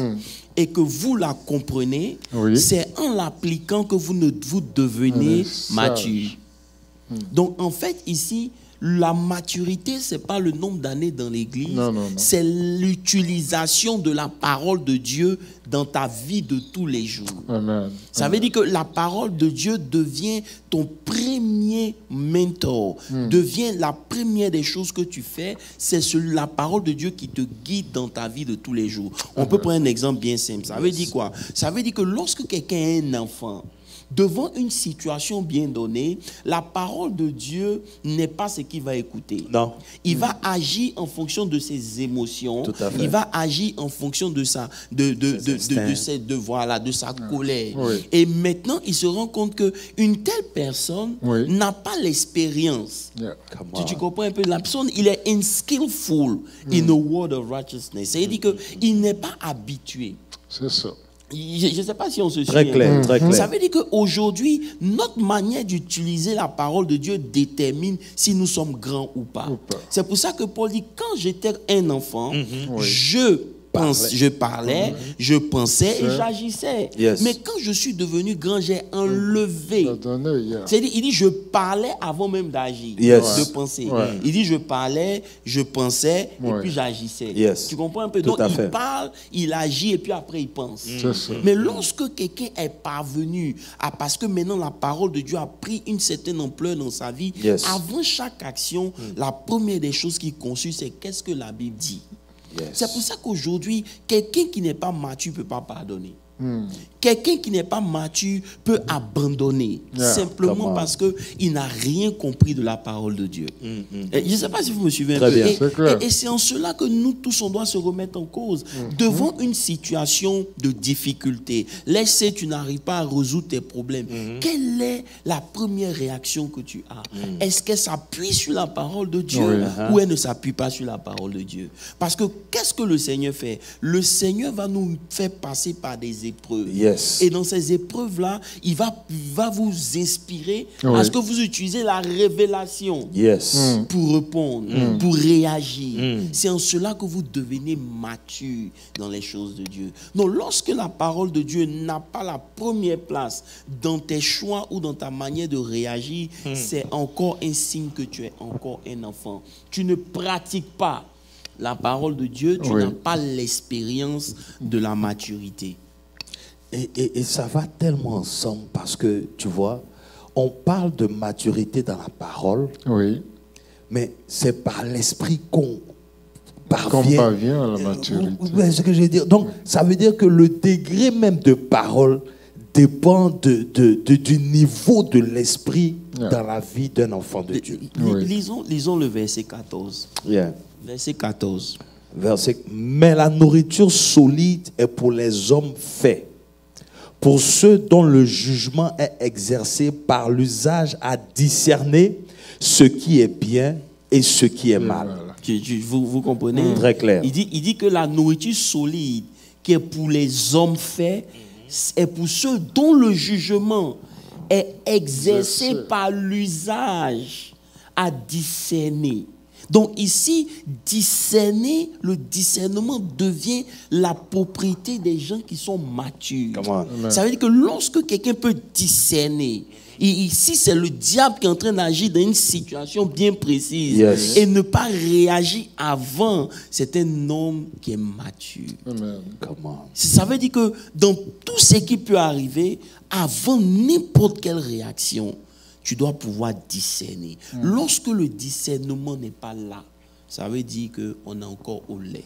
et que vous la comprenez, c'est en l'appliquant que vous devenez mature. Donc en fait ici, la maturité, ce n'est pas le nombre d'années dans l'église, c'est l'utilisation de la parole de Dieu dans ta vie de tous les jours. Ça veut dire que la parole de Dieu devient ton premier mentor, devient la première des choses que tu fais, c'est la parole de Dieu qui te guide dans ta vie de tous les jours. On peut prendre un exemple bien simple. Ça veut dire quoi? Ça veut dire que lorsque quelqu'un est un enfant, devant une situation bien donnée, la parole de Dieu n'est pas ce qu'il va écouter. Non. Il va agir en fonction de ses émotions. Il va agir en fonction de sa, de sa colère. Et maintenant, il se rend compte qu'une telle personne n'a pas l'expérience. Tu comprends un peu? La personne, il est unskillful in the word of righteousness. C'est-à-dire qu'il n'est pas habitué. C'est ça. Je ne sais pas si on se suit. Très clair, très clair. Ça veut dire qu'aujourd'hui, notre manière d'utiliser la parole de Dieu détermine si nous sommes grands ou pas. C'est pour ça que Paul dit, quand j'étais un enfant, je parlais, je pensais et j'agissais. Mais quand je suis devenu grand, j'ai enlevé. C'est-à-dire, il dit, je parlais avant même d'agir, de penser. Il dit, je parlais, je pensais et puis j'agissais. Tu comprends un peu? Donc, il parle, il agit et puis après, il pense. Mais lorsque quelqu'un est parvenu parce que maintenant la parole de Dieu a pris une certaine ampleur dans sa vie, avant chaque action, la première des choses qu'il conçut, c'est qu'est-ce que la Bible dit. C'est pour ça qu'aujourd'hui, quelqu'un qui n'est pas mature ne peut pas pardonner. Quelqu'un qui n'est pas mature peut abandonner simplement parce qu'il n'a rien compris de la parole de Dieu. Je ne sais pas si vous me suivez un peu. Et c'est en cela que nous tous, on doit se remettre en cause. Devant une situation de difficulté, laissez, tu n'arrives pas à résoudre tes problèmes. Quelle est la première réaction que tu as? Est-ce qu'elle s'appuie sur la parole de Dieu ou elle ne s'appuie pas sur la parole de Dieu? Parce que qu'est-ce que le Seigneur fait? Le Seigneur va nous faire passer par des épreuves. Et dans ces épreuves-là, il va vous inspirer à ce que vous utilisez la révélation pour répondre, pour réagir. C'est en cela que vous devenez mature dans les choses de Dieu. Donc, lorsque la parole de Dieu n'a pas la première place dans tes choix ou dans ta manière de réagir, c'est encore un signe que tu es encore un enfant. Tu ne pratiques pas la parole de Dieu, tu n'as pas l'expérience de la maturité. Et ça va tellement ensemble parce que, tu vois, on parle de maturité dans la parole, mais c'est par l'esprit qu'on parvient à la maturité. C'est ce que je veux dire. Donc, ça veut dire que le degré même de parole dépend du niveau de l'esprit dans la vie d'un enfant de Dieu. Lisons le verset 14. Verset 14. Mais la nourriture solide est pour les hommes faits, pour ceux dont le jugement est exercé par l'usage à discerner ce qui est bien et ce qui est mal. Vous comprenez? Très clair. Il dit que la nourriture solide qui est pour les hommes faits est pour ceux dont le jugement est exercé par l'usage à discerner. Donc ici, discerner, le discernement devient la propriété des gens qui sont matures. Ça veut dire que lorsque quelqu'un peut discerner, ici c'est le diable qui est en train d'agir dans une situation bien précise et ne pas réagir avant, c'est un homme qui est mature. Ça veut dire que dans tout ce qui peut arriver, avant n'importe quelle réaction, tu dois pouvoir discerner. Lorsque le discernement n'est pas là, ça veut dire qu'on est encore au lait.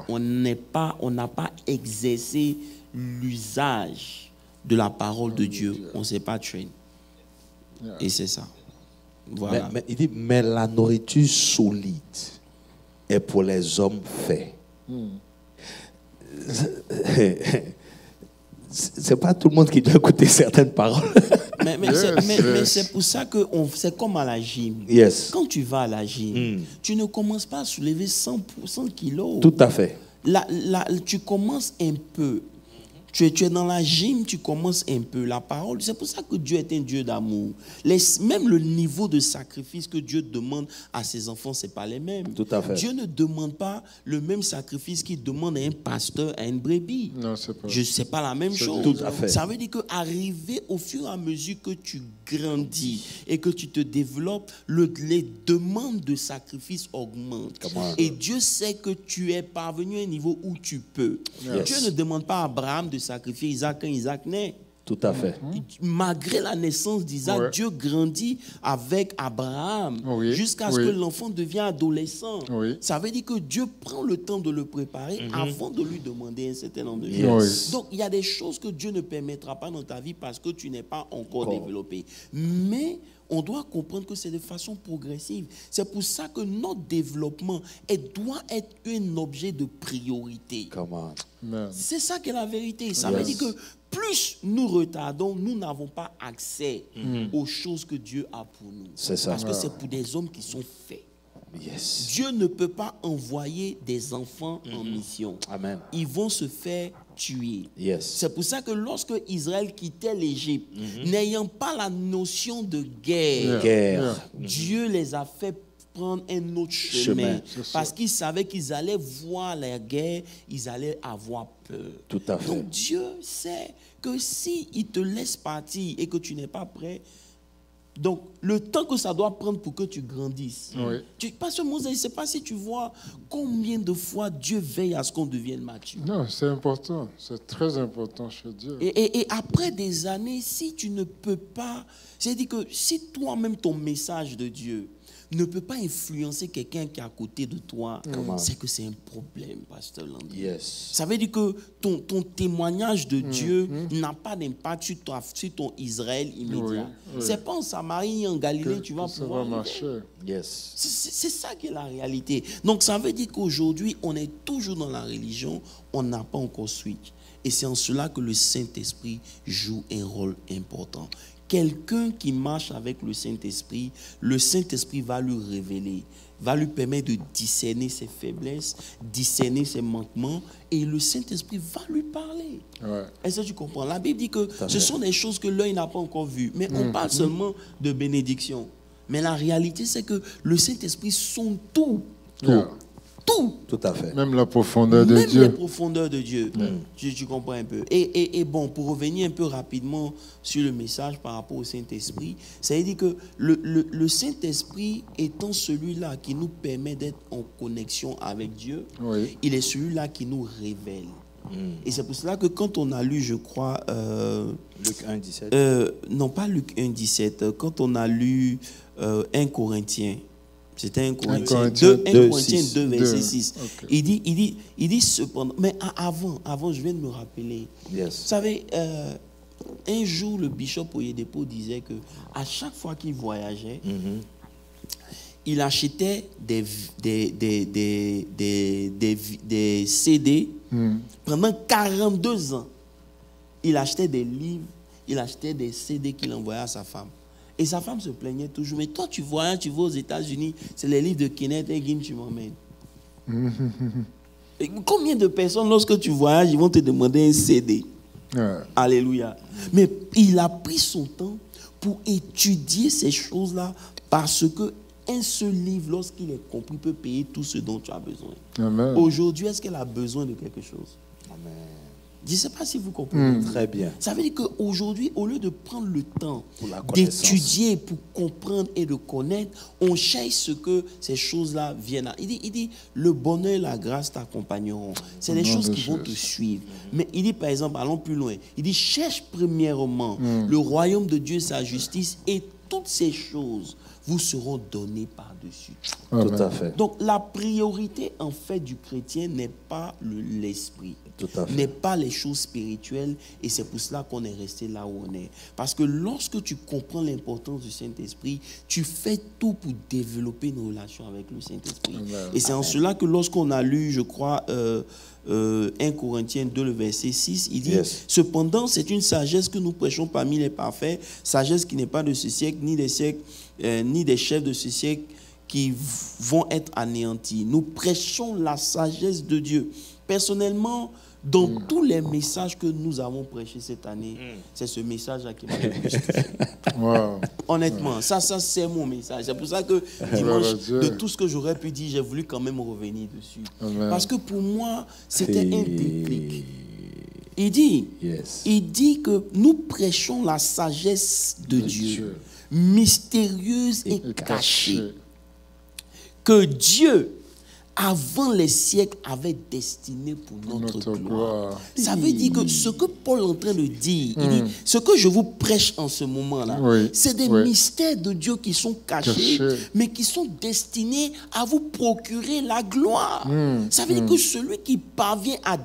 On n'a pas exercé l'usage de la parole de Dieu. On ne s'est pas train. Et c'est ça. Voilà. Il dit, mais la nourriture solide est pour les hommes faits. C'est pas tout le monde qui doit écouter certaines paroles. Mais c'est pour ça que c'est comme à la gym. Quand tu vas à la gym, tu ne commences pas à soulever 100 kilos. Tout à fait. Tu commences un peu. Tu es dans la gym, tu commences un peu. La parole, c'est pour ça que Dieu est un Dieu d'amour. Même le niveau de sacrifice que Dieu demande à ses enfants, ce n'est pas les mêmes. Tout à fait. Dieu ne demande pas le même sacrifice qu'il demande à un pasteur, à une brebis. Non, c'est pas. C'est pas la même chose. Tout à fait. Ça veut dire qu'arriver au fur et à mesure que tu grandis et que tu te développes, les demandes de sacrifice augmentent. Et Dieu sait que tu es parvenu à un niveau où tu peux. Dieu ne demande pas à Abraham de sacrifier Isaac quand Isaac naît. Tout à fait. Malgré la naissance d'Isaac, Dieu grandit avec Abraham jusqu'à ce que l'enfant devienne adolescent. Ça veut dire que Dieu prend le temps de le préparer avant de lui demander un certain nombre de choses. Donc, il y a des choses que Dieu ne permettra pas dans ta vie parce que tu n'es pas encore développé. Mais on doit comprendre que c'est de façon progressive. C'est pour ça que notre développement doit être un objet de priorité. C'est ça qui est la vérité. Ça veut dire que plus nous retardons, nous n'avons pas accès aux choses que Dieu a pour nous. Parce que c'est pour des hommes qui sont faits. Dieu ne peut pas envoyer des enfants en mission. Amen. Ils vont se faire tuer. C'est pour ça que lorsque Israël quittait l'Égypte, n'ayant pas la notion de guerre, Dieu les a fait prendre un autre chemin. Parce qu'ils savaient qu'ils allaient voir la guerre, ils allaient avoir peur. Tout à fait. Donc Dieu sait que s'il te laisse partir et que tu n'es pas prêt, donc le temps que ça doit prendre pour que tu grandisses. Parce que Moses, je ne sais pas si tu vois combien de fois Dieu veille à ce qu'on devienne mature. Non, c'est important. C'est très important chez Dieu. Et après des années, si tu ne peux pas... C'est-à-dire que si toi-même ton message de Dieu ne peut pas influencer quelqu'un qui est à côté de toi, c'est que c'est un problème, Pasteur Landry. Ça veut dire que ton témoignage de Dieu n'a pas d'impact sur ton Israël immédiat. C'est pas en Samarie, en Galilée, tu vas pouvoir marcher. C'est ça qui est la réalité. Donc ça veut dire qu'aujourd'hui, on est toujours dans la religion, on n'a pas encore switch. Et c'est en cela que le Saint-Esprit joue un rôle important. Quelqu'un qui marche avec le Saint-Esprit va lui révéler, va lui permettre de discerner ses faiblesses, discerner ses manquements, et le Saint-Esprit va lui parler. Est-ce que tu comprends? La Bible dit que ce sont des choses que l'œil n'a pas encore vues, mais on parle seulement de bénédiction. Mais la réalité, c'est que le Saint-Esprit sonde tout. Tout à fait. Même la profondeur de Dieu. Même la profondeur de Dieu. Tu comprends un peu. Et bon, pour revenir un peu rapidement sur le message par rapport au Saint-Esprit, ça veut dire que le Saint-Esprit étant celui-là qui nous permet d'être en connexion avec Dieu, il est celui-là qui nous révèle. Et c'est pour cela que quand on a lu, je crois... Luc 1, 17. Non, pas Luc 1, 17. Quand on a lu 1 Corinthiens, c'était 1 Corinthiens 2, verset 6. Il dit cependant, mais avant, je viens de me rappeler. Vous savez, un jour, le bishop Oyedepo disait que à chaque fois qu'il voyageait, il achetait des CD pendant 42 ans. Il achetait des livres, il achetait des CD qu'il envoyait à sa femme. Et sa femme se plaignait toujours. Mais toi, tu voyages, tu vas aux États-Unis, c'est les livres de Kenneth Hagin, tu m'emmènes. Et combien de personnes, lorsque tu voyages, ils vont te demander un CD? Alléluia. Mais il a pris son temps pour étudier ces choses-là parce que un seul livre, lorsqu'il est compris, peut payer tout ce dont tu as besoin. Aujourd'hui, est-ce qu'elle a besoin de quelque chose? Amen. Je ne sais pas si vous comprenez. Très bien. Ça veut dire qu'aujourd'hui, au lieu de prendre le temps d'étudier pour comprendre et de connaître, on cherche ce que ces choses-là viennent à. Il dit, le bonheur et la grâce t'accompagneront. C'est des choses qui vont te suivre. Mais il dit, par exemple, allons plus loin. Il dit, cherche premièrement le royaume de Dieu et sa justice, et toutes ces choses vous seront données par-dessus. Tout à fait. Donc, la priorité, en fait, du chrétien n'est pas l'esprit, n'est pas les choses spirituelles, et c'est pour cela qu'on est resté là où on est. Parce que lorsque tu comprends l'importance du Saint-Esprit, tu fais tout pour développer une relation avec le Saint-Esprit. Et c'est en cela que lorsqu'on a lu, je crois, 1 Corinthiens 2, le verset 6, il dit, cependant, c'est une sagesse que nous prêchons parmi les parfaits, sagesse qui n'est pas de ce siècle, ni des siècles, ni des chefs de ce siècle qui vont être anéantis. Nous prêchons la sagesse de Dieu. Personnellement, dans tous les messages que nous avons prêchés cette année, c'est ce message-là qui m'a le plus touché. Honnêtement, ça c'est mon message. C'est pour ça que dimanche, de tout ce que j'aurais pu dire, j'ai voulu quand même revenir dessus. Parce que pour moi, c'était un déclic. Il dit que nous prêchons la sagesse de Dieu, mystérieuse et cachée, que Dieu, avant les siècles, avait destiné pour notre gloire. Ça veut dire que ce que Paul est en train de dire, il dit, ce que je vous prêche en ce moment-là, c'est des mystères de Dieu qui sont cachés, mais qui sont destinés à vous procurer la gloire. Ça veut dire que celui qui parvient à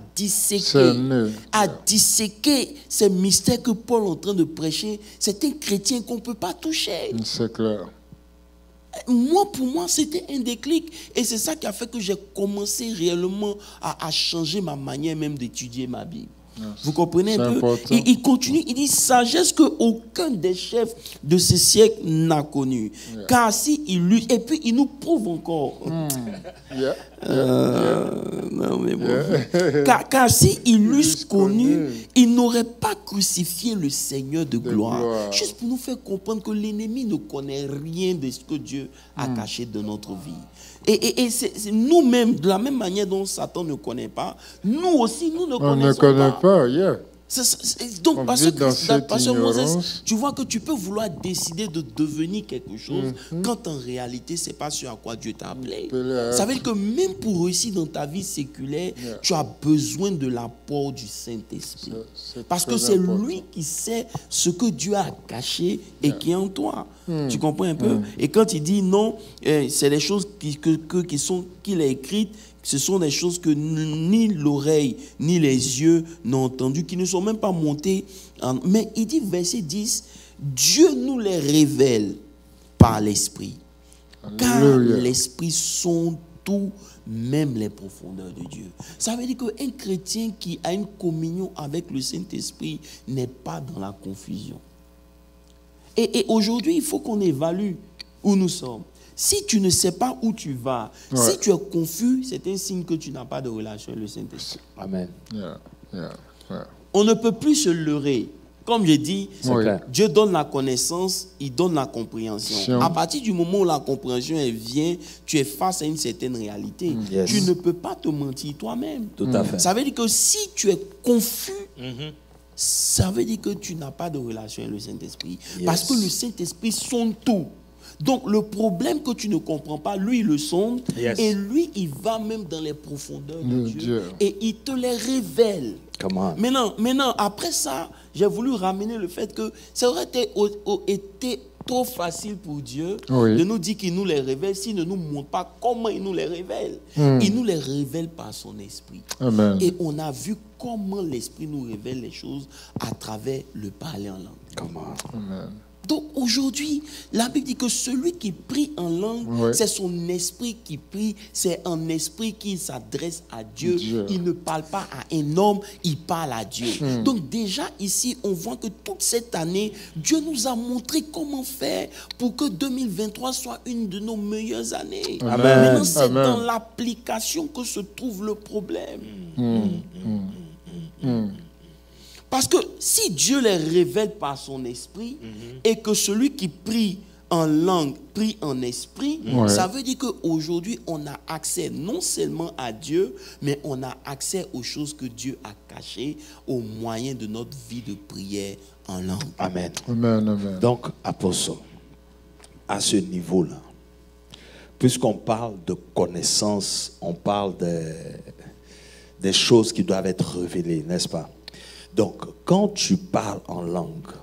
disséquer ces mystères que Paul est en train de prêcher, c'est un chrétien qu'on ne peut pas toucher. C'est clair. Moi, pour moi, c'était un déclic. Et c'est ça qui a fait que j'ai commencé réellement à changer ma manière même d'étudier ma Bible. Vous comprenez un peu? Et il continue, il dit, sagesse qu'aucun des chefs de ce siècle n'a connue. Car si il lui... Et puis, il nous prouve encore. Non, mais bon. Car si il l'eussent connu, il n'aurait pas crucifié le Seigneur de gloire. Juste pour nous faire comprendre que l'ennemi ne connaît rien de ce que Dieu a caché de notre vie. Et c'est nous-mêmes, de la même manière dont Satan ne connaît pas, nous aussi, nous ne connaissons pas. Donc, parce que Moses, tu vois que tu peux vouloir décider de devenir quelque chose quand en réalité, ce n'est pas ce à quoi Dieu t'a appelé. Ça veut dire que même pour réussir dans ta vie séculaire, tu as besoin de l'apport du Saint-Esprit. Parce que c'est lui qui sait ce que Dieu a caché et qui est en toi. Tu comprends un peu? Et quand il dit non, c'est les choses qu'il a écrites. Ce sont des choses que ni l'oreille, ni les yeux n'ont entendues, qui ne sont même pas montées. Mais il dit, verset 10, Dieu nous les révèle par l'Esprit. Car l'Esprit sonde tout, même les profondeurs de Dieu. Ça veut dire qu'un chrétien qui a une communion avec le Saint-Esprit n'est pas dans la confusion. Et aujourd'hui, il faut qu'on évalue où nous sommes. Si tu ne sais pas où tu vas, si tu es confus, c'est un signe que tu n'as pas de relation avec le Saint-Esprit. Amen. On ne peut plus se leurrer. Comme je dis, Dieu donne la connaissance, il donne la compréhension. À partir du moment où la compréhension elle vient, tu es face à une certaine réalité. Tu ne peux pas te mentir toi-même. Tout à fait. Ça veut dire que si tu es confus, ça veut dire que tu n'as pas de relation avec le Saint-Esprit. Parce que le Saint-Esprit sonde tout. Donc, le problème que tu ne comprends pas, lui, il le sonde. Et lui, il va même dans les profondeurs de Dieu. Et il te les révèle. Maintenant, après ça, j'ai voulu ramener le fait que ça aurait été trop facile pour Dieu de nous dire qu'il nous les révèle s'il ne nous montre pas comment il nous les révèle. Il nous les révèle par son esprit. Et on a vu comment l'esprit nous révèle les choses à travers le parler en langue. Donc aujourd'hui, la Bible dit que celui qui prie en langue, c'est son esprit qui prie, c'est un esprit qui s'adresse à Dieu. Il ne parle pas à un homme, il parle à Dieu. Donc déjà ici, on voit que toute cette année, Dieu nous a montré comment faire pour que 2023 soit une de nos meilleures années. Amen. Maintenant, c'est dans l'application que se trouve le problème. Parce que si Dieu les révèle par son esprit et que celui qui prie en langue prie en esprit, ça veut dire qu'aujourd'hui, on a accès non seulement à Dieu, mais on a accès aux choses que Dieu a cachées au moyen de notre vie de prière en langue. Amen. Amen, amen. Donc, apôtre, à ce niveau-là, puisqu'on parle de connaissance, on parle des choses qui doivent être révélées, n'est-ce pas? Donc, quand tu parles en langue,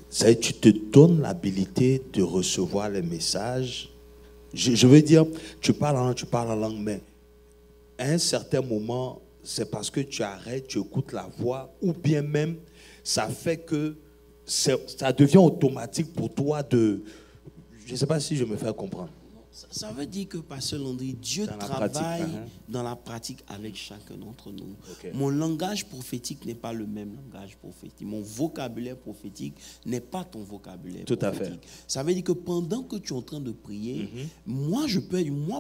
tu te donnes l'habilité de recevoir les messages. Je veux dire, tu parles en langue, mais à un certain moment, c'est parce que tu arrêtes, tu écoutes la voix, ou bien même, ça fait que ça devient automatique pour toi de... Je ne sais pas si je me fais comprendre. Ça veut dire que, Pasteur Landry, Dieu travaille dans la pratique avec chacun d'entre nous. Mon langage prophétique n'est pas le même langage prophétique. Mon vocabulaire prophétique n'est pas ton vocabulaire prophétique. À fait. Ça veut dire que pendant que tu es en train de prier, moi,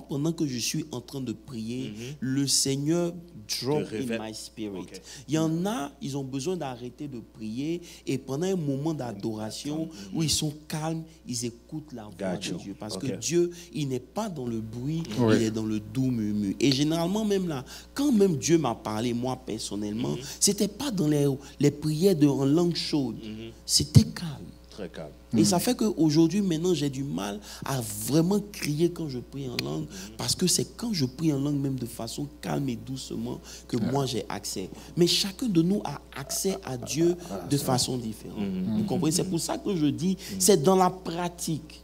pendant que je suis en train de prier, le Seigneur drop in my spirit. Il y en a, ils ont besoin d'arrêter de prier et pendant un moment d'adoration où ils sont calmes, ils écoutent la voix de Dieu. Parce que Dieu, il n'est pas dans le bruit, il est dans le doux murmure. Et généralement, même là, quand même Dieu m'a parlé, moi personnellement, c'était pas dans les prières en langue chaude. C'était calme. Très calme. Et ça fait qu'aujourd'hui, maintenant, j'ai du mal à vraiment crier quand je prie en langue, parce que c'est quand je prie en langue, même de façon calme et doucement, que moi j'ai accès. Mais chacun de nous a accès à Dieu de façon différente. Vous comprenez? C'est pour ça que je dis, c'est dans la pratique.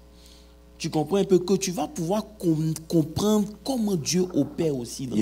Tu comprends un peu que tu vas pouvoir comprendre comment Dieu opère aussi dans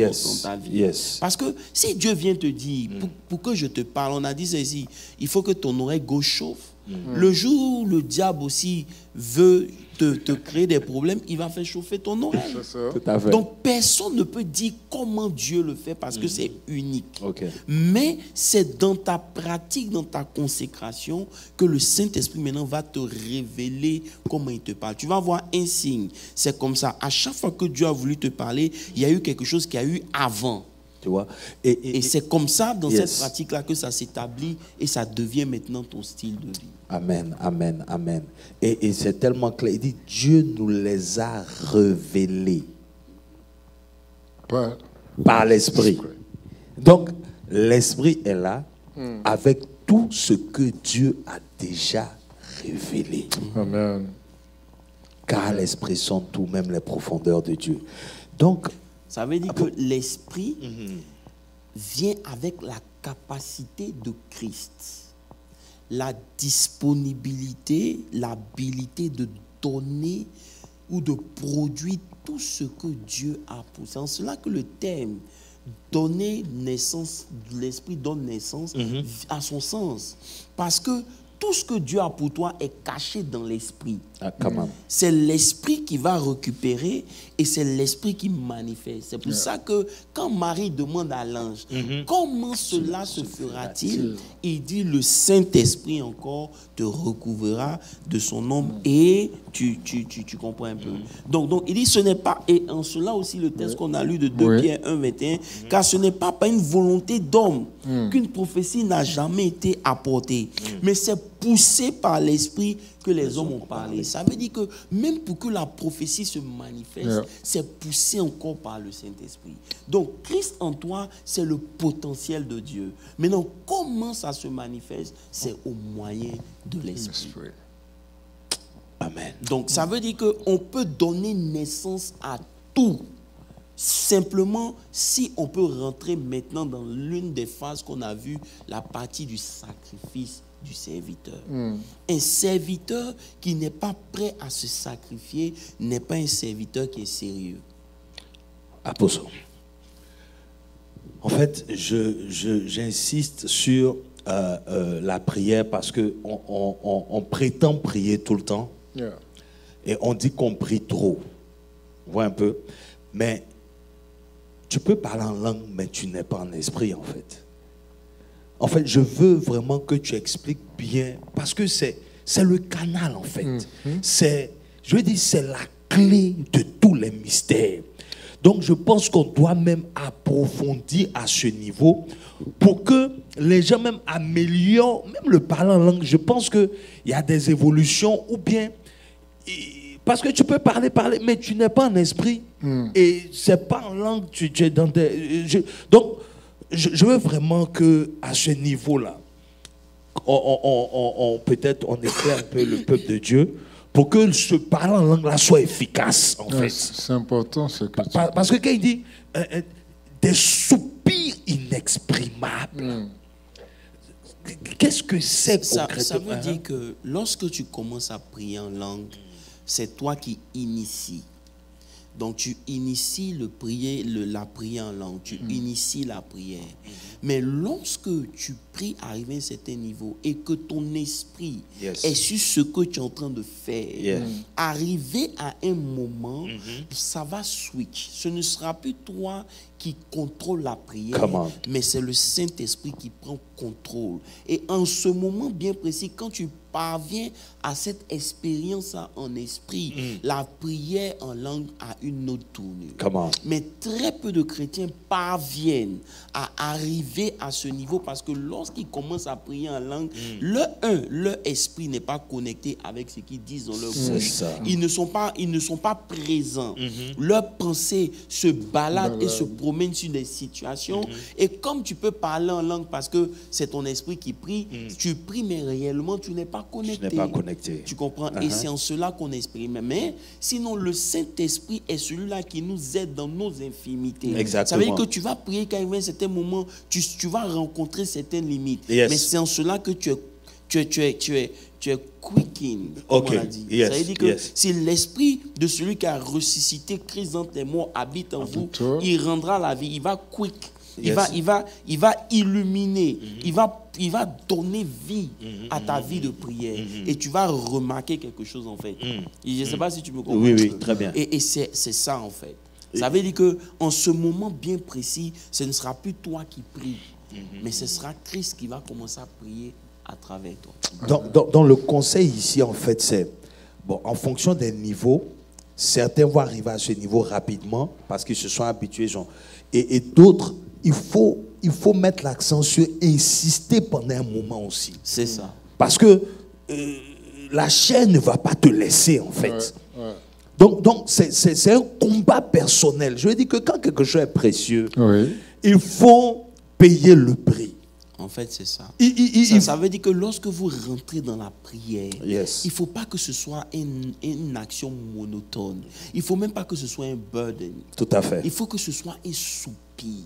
ta vie. Parce que si Dieu vient te dire, pour que je te parle, on a dit ceci, il faut que ton oreille gauche chauffe. Le jour où le diable aussi veut te créer des problèmes, il va faire chauffer ton oreille. Tout à fait. Donc personne ne peut dire comment Dieu le fait parce que c'est unique. Mais c'est dans ta pratique, dans ta consécration que le Saint-Esprit maintenant va te révéler comment il te parle. Tu vas voir un signe. C'est comme ça. À chaque fois que Dieu a voulu te parler, il y a eu quelque chose qui a eu avant. Tu vois? Et c'est comme ça, dans cette pratique-là, que ça s'établit et ça devient maintenant ton style de vie. Amen, amen, amen. Et c'est tellement clair. Il dit, Dieu nous les a révélés par l'Esprit. Donc, l'Esprit est là avec tout ce que Dieu a déjà révélé. Amen. Car l'Esprit sent tout, même les profondeurs de Dieu. Donc, ça veut dire que l'Esprit vient avec la capacité de Christ. La disponibilité, l'habilité de donner ou de produire tout ce que Dieu a pour. C'est en cela que le terme donner naissance, l'Esprit donne naissance à son sens. Parce que tout ce que Dieu a pour toi est caché dans l'Esprit. C'est l'Esprit qui va récupérer et c'est l'Esprit qui manifeste. C'est pour ça que quand Marie demande à l'ange, comment cela se fera-t-il? Il dit, le Saint-Esprit encore te recouvrira de son nom et tu comprends un peu. Donc il dit, ce n'est pas, et en cela aussi le texte qu'on a lu de 2 Pierre 1, 21, car ce n'est pas par une volonté d'homme qu'une prophétie n'a jamais été apportée, mais c'est poussé par l'Esprit que les hommes ont parlé. Ça veut dire que même pour que la prophétie se manifeste, c'est poussé encore par le Saint-Esprit. Donc, Christ en toi, c'est le potentiel de Dieu. Maintenant, comment ça se manifeste? C'est au moyen de l'Esprit. Amen. Donc, ça veut dire qu'on peut donner naissance à tout. Simplement, si on peut rentrer maintenant dans l'une des phases qu'on a vues, la partie du sacrifice du serviteur. Un serviteur qui n'est pas prêt à se sacrifier n'est pas un serviteur qui est sérieux. Apôtre, en fait, j'insiste sur la prière parce qu'on prétend prier tout le temps. Yeah. Et on dit qu'on prie trop. Vous voyez un peu? Mais tu peux parler en langue, mais tu n'es pas en esprit, en fait. En fait, je veux vraiment que tu expliques bien, parce que c'est le canal, en fait. Je veux dire, c'est la clé de tous les mystères. Donc, je pense qu'on doit même approfondir à ce niveau pour que les gens même améliorent, même le parler en langue. Je pense qu'il y a des évolutions ou bien... Parce que tu peux parler, mais tu n'es pas en esprit. Et c'est pas en langue, tu es dans des... Donc, je veux vraiment qu'à ce niveau-là, peut-être on éclaire un peu le peuple de Dieu pour que ce parler en langue-là soit efficace, en fait. C'est important, ce que tu dis. Parce que quand il dit des soupirs inexprimables, qu'est-ce que c'est concrètement? Ça veut dire que lorsque tu commences à prier en langue, c'est toi qui inities. Donc tu inities la prière en langue, tu inities la prière. Mais lorsque tu pries arriver à un certain niveau et que ton esprit est sur ce que tu es en train de faire, arriver à un moment, ça va switch. Ce ne sera plus toi qui contrôle la prière, mais c'est le Saint-Esprit qui prend contrôle. Et en ce moment bien précis, quand tu parviens à cette expérience en esprit, la prière en langue a une autre tournure. Mais très peu de chrétiens parviennent à arriver à ce niveau parce que lorsqu'ils commencent à prier en langue, leur esprit n'est pas connecté avec ce qu'ils disent dans leur bouche. Ils ne sont pas présents. Leurs pensées se baladent et se promènent sur des situations. Et comme tu peux parler en langue parce que c'est ton esprit qui prie, tu pries mais réellement tu n'es pas connecté. Tu n'es pas connecté. Tu comprends? Et c'est en cela qu'on exprime. Mais sinon, le Saint-Esprit est celui-là qui nous aide dans nos infimités. Exactement. Ça veut dire que tu vas prier quand il y a un certain moment, tu vas rencontrer certaines limites. Mais c'est en cela que tu es quickened, comme on a dit. Ça veut dire que si l'esprit de celui qui a ressuscité Christ entre les morts habite en vous, il rendra la vie, il va quick. Il va illuminer, il va donner vie à ta vie de prière. Et tu vas remarquer quelque chose en fait. Je ne sais pas si tu me comprends. Oui, très bien. Et c'est ça en fait. Ça veut dire qu'en ce moment bien précis, ce ne sera plus toi qui pries, mais ce sera Christ qui va commencer à prier à travers toi. Dans le conseil ici, en fait, c'est, bon, en fonction des niveaux, certains vont arriver à ce niveau rapidement parce qu'ils se sont habitués, genre, et d'autres, il faut mettre l'accent sur insister pendant un moment aussi. C'est ça. Parce que la chair ne va pas te laisser, en fait. Donc c'est un combat personnel. Je veux dire que quand quelque chose est précieux, il faut payer le prix. En fait, c'est ça. Ça veut dire que lorsque vous rentrez dans la prière, il ne faut pas que ce soit une action monotone. Il ne faut même pas que ce soit un burden. Tout à fait. Il faut que ce soit un soupir.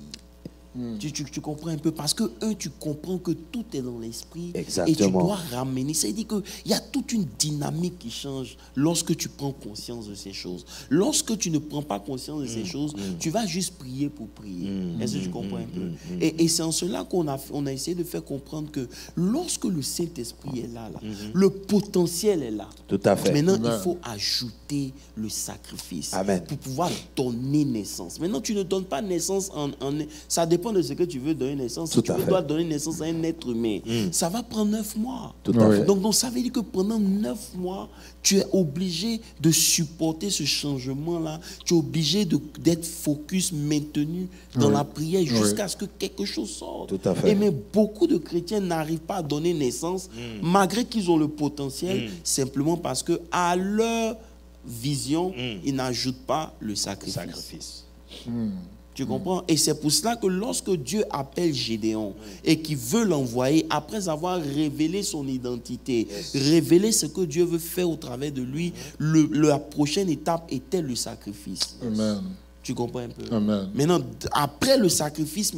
Tu comprends un peu parce que tu comprends que tout est dans l'esprit. Exactement. Et tu dois ramener. Ça veut dire qu'il y a toute une dynamique qui change lorsque tu prends conscience de ces choses. Lorsque tu ne prends pas conscience de ces choses, tu vas juste prier pour prier. Est-ce que tu comprends un peu? Et c'est en cela qu'on a essayé de faire comprendre que lorsque le Saint-Esprit est là, le potentiel est là. Tout à fait. Maintenant, il faut ajouter le sacrifice pour pouvoir donner naissance. Maintenant, tu ne donnes pas naissance ça dépend de ce que tu veux donner naissance. Si tu dois donner naissance à un être humain, ça va prendre 9 mois. Donc, ça veut dire que pendant 9 mois, tu es obligé de supporter ce changement-là. Tu es obligé d'être focus, maintenu dans la prière jusqu'à ce que quelque chose sorte. Tout à fait. Mais beaucoup de chrétiens n'arrivent pas à donner naissance, malgré qu'ils ont le potentiel, simplement parce que à leur vision, ils n'ajoutent pas le sacrifice. Tu comprends? Et c'est pour cela que lorsque Dieu appelle Gédéon et qu'il veut l'envoyer, après avoir révélé son identité, révélé ce que Dieu veut faire au travers de lui, la prochaine étape était le sacrifice. Amen. Tu comprends un peu? Amen. Maintenant, après le sacrifice,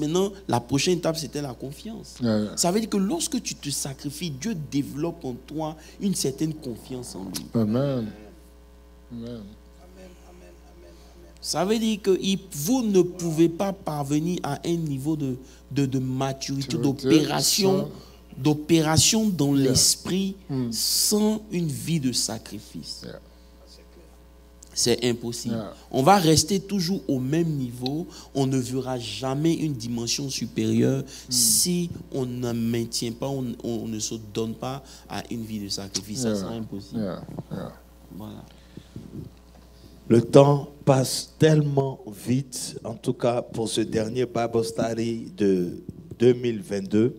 la prochaine étape, c'était la confiance. Ça veut dire que lorsque tu te sacrifies, Dieu développe en toi une certaine confiance en lui. Amen. Amen. Ça veut dire que vous ne pouvez pas parvenir à un niveau de maturité, d'opération d'opération dans l'esprit sans une vie de sacrifice. C'est impossible. On va rester toujours au même niveau. On ne verra jamais une dimension supérieure si on ne maintient pas, on ne se donne pas à une vie de sacrifice. Ça sera impossible. Voilà. Le temps passe tellement vite, en tout cas pour ce dernier Bible Study de 2022.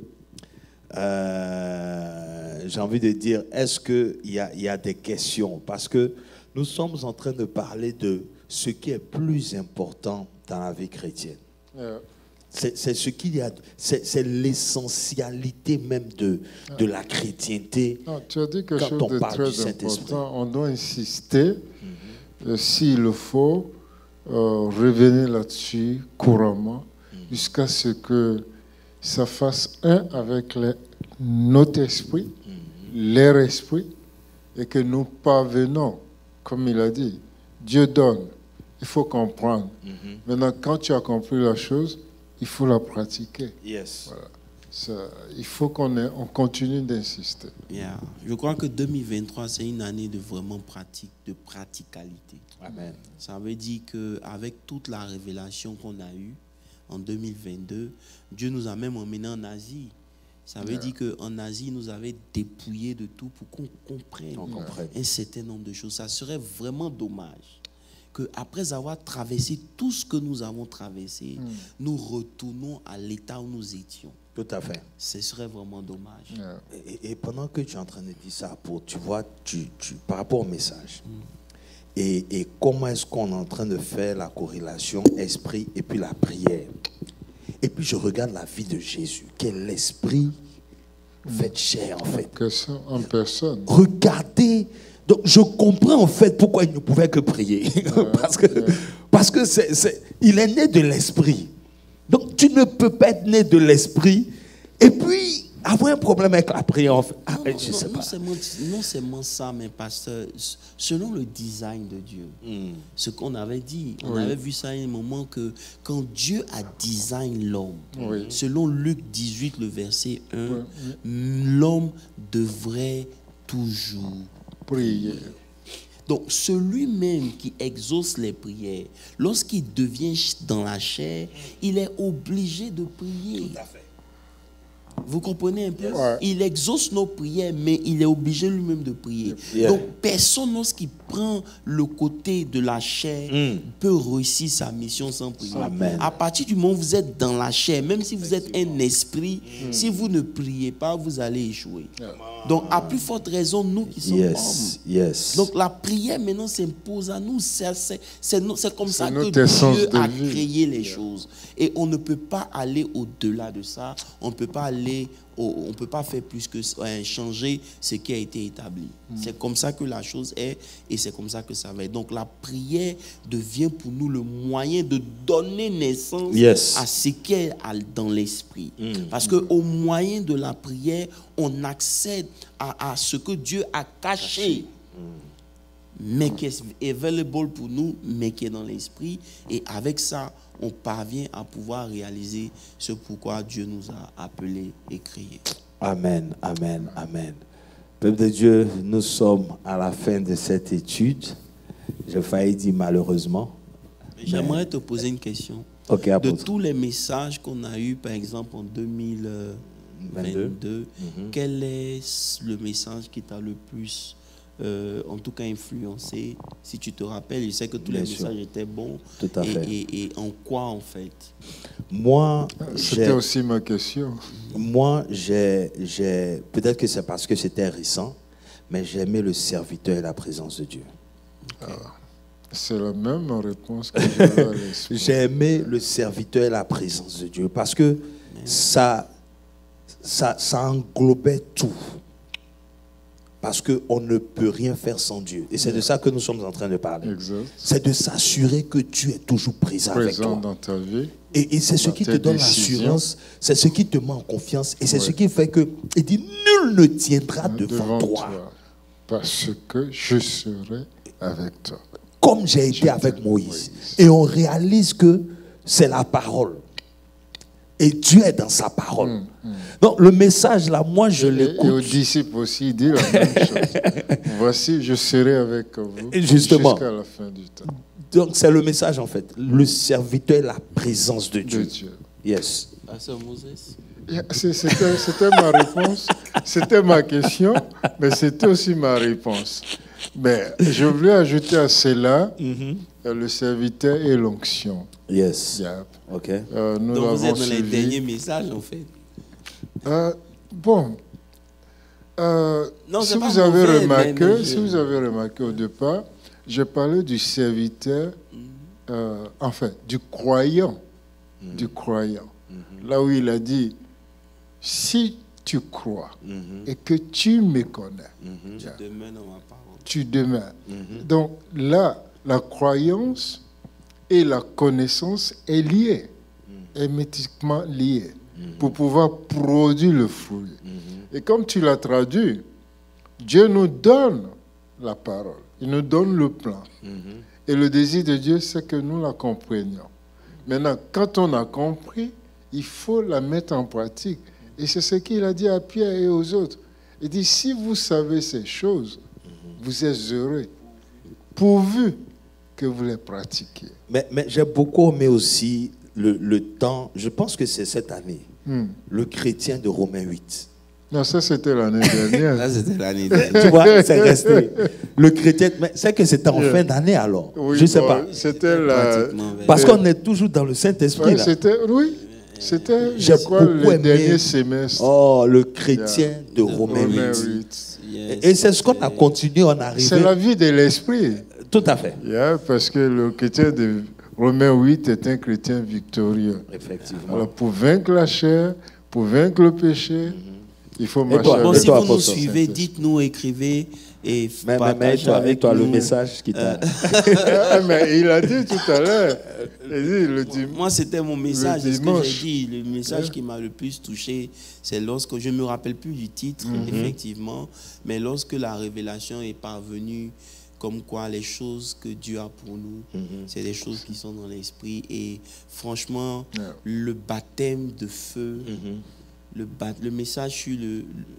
J'ai envie de dire, est-ce qu'il y a des questions? Parce que nous sommes en train de parler de ce qui est plus important dans la vie chrétienne. C'est ce qu'il y a, c'est l'essentialité même de la chrétienté. Non, tu as dit quelque chose de très important. On doit insister, s'il le faut, revenir là-dessus couramment, jusqu'à ce que ça fasse un avec notre esprit, leur esprit, et que nous parvenons. Comme il a dit, Dieu donne, il faut comprendre. Maintenant, quand tu as compris la chose, il faut la pratiquer. Yes. Voilà. Il faut qu'on continue d'insister. Yeah. Je crois que 2023, c'est une année de vraiment pratique, de praticalité. Amen. Ça veut dire qu'avec toute la révélation qu'on a eue en 2022, Dieu nous a même emmenés en Asie. Ça veut dire qu'en Asie, il nous avait dépouillé de tout pour qu'on comprenne un certain nombre de choses. Ça serait vraiment dommage qu'après avoir traversé tout ce que nous avons traversé, nous retournons à l'état où nous étions. Tout à fait. Ce serait vraiment dommage. Et pendant que tu es en train de dire ça, tu vois, par rapport au message, et comment est-ce qu'on est en train de faire la corrélation esprit et puis la prière. Et puis je regarde la vie de Jésus, qui est l'esprit fait chair en fait. En personne. Regardez, donc je comprends en fait pourquoi il ne pouvait que prier. parce que il est né de l'esprit. Donc tu ne peux pas être né de l'esprit et puis avoir un problème avec la prière. En fait. Non seulement ça, mais pasteur, selon le design de Dieu, ce qu'on avait dit, on avait vu ça à un moment que quand Dieu a design l'homme, selon Luc 18, le verset 1, l'homme devrait toujours prier. Donc, celui-même qui exauce les prières, lorsqu'il devient dans la chair, il est obligé de prier. Tout à fait. Vous comprenez un peu? Il exauce nos prières, mais il est obligé lui-même de prier. Donc, personne, lorsqu'il prend le côté de la chair, peut réussir sa mission sans prier. Amen. À partir du moment où vous êtes dans la chair, même si vous êtes un esprit, si vous ne priez pas, vous allez échouer. Donc, à plus forte raison, nous qui sommes hommes. Donc, la prière maintenant s'impose à nous. C'est comme ça que Dieu a créé les choses. Et on ne peut pas aller au-delà de ça. On ne peut pas on peut pas faire plus que changer ce qui a été établi. C'est comme ça que la chose est et c'est comme ça que ça va être. Donc la prière devient pour nous le moyen de donner naissance à ce qui est dans l'esprit. Parce qu'au moyen de la prière, on accède à ce que Dieu a caché. Mais qui est available pour nous, mais qui est dans l'esprit. Et avec ça, on parvient à pouvoir réaliser ce pourquoi Dieu nous a appelés et créés. Amen, amen, amen. Peuple de Dieu, nous sommes à la fin de cette étude. J'ai failli dire malheureusement. J'aimerais te poser une question. De tous les messages qu'on a eus, par exemple, en 2022, quel est le message qui t'a le plus en tout cas influencé, si tu te rappelles? Je sais que tous les messages étaient bons. Tout à fait. Et en quoi en fait? Moi, c'était aussi ma question. Moi, peut-être que c'est parce que c'était récent, mais j'ai aimé le serviteur et la présence de Dieu. C'est la même réponse que j'avais à l'esprit. J'ai aimé le serviteur et la présence de Dieu parce que ça englobait tout. Parce qu'on ne peut rien faire sans Dieu. Et c'est de ça que nous sommes en train de parler. C'est de s'assurer que Dieu est toujours présent avec toi. Dans ta vie. Et c'est ce qui te donne l'assurance, c'est ce qui te met en confiance. Et c'est ce qui fait que, il dit, nul ne tiendra devant toi. Parce que je serai avec toi. Comme j'ai été avec Moïse. Et on réalise que c'est la parole. Et Dieu est dans sa parole. Donc le message là, moi je l'écoute. Et aux disciples aussi, il dit la même chose. Voici, je serai avec vous jusqu'à la fin du temps. Donc c'est le message en fait. Le serviteur est la présence de Dieu. Yes. Pasteur Moses. C'était ma réponse, c'était ma question, mais c'était aussi ma réponse. Mais je voulais ajouter à cela le serviteur et l'onction. Yes. Yeah. Ok. Nous donc vous êtes dans suivi. les derniers messages en fait. Bon. Non, si vous avez remarqué au départ, je parlais du serviteur, enfin du croyant, Là où il a dit, si tu crois et que tu me connais, tu demeures dans ma parole. Tu demeures. Donc là, la croyance et la connaissance est liée, hermétiquement liée, pour pouvoir produire le fruit. Et comme tu l'as traduit, Dieu nous donne la parole, il nous donne le plan. Et le désir de Dieu, c'est que nous la comprenions. Maintenant, quand on a compris, il faut la mettre en pratique. Et c'est ce qu'il a dit à Pierre et aux autres. Il dit, si vous savez ces choses, vous êtes heureux, pourvu que vous les pratiquiez. Mais j'ai beaucoup aimé aussi le temps, je pense que c'est cette année, le chrétien de Romains 8. Non, ça c'était l'année dernière. Ça c'était l'année dernière. Tu vois, c'est resté. Le chrétien, mais c'est que c'était en fin d'année alors. Oui, je ne sais pas. C'était la... Parce qu'on est toujours dans le Saint-Esprit. Oui, c'était, je crois, le dernier semestre. Oh, le chrétien de Romains 8. Et c'est ce qu'on a continué, on est arrivé. C'est la vie de l'esprit. Tout à fait. Parce que le chrétien de Romains 8 est un chrétien victorieux. Effectivement. Alors, pour vaincre la chair, pour vaincre le péché, il faut marcher avec. Bon, si vous nous suivez, dites-nous, écrivez et partagez avec toi nous. le message qui t'a... Mais il a dit tout à l'heure. Moi, c'était mon message. C'est ce que j'ai dit. Le message qui m'a le plus touché, c'est lorsque, je ne me rappelle plus du titre, effectivement, mais lorsque la révélation est parvenue, comme quoi les choses que Dieu a pour nous, c'est des choses qui sont dans l'esprit. Et franchement, le baptême de feu... Le message sur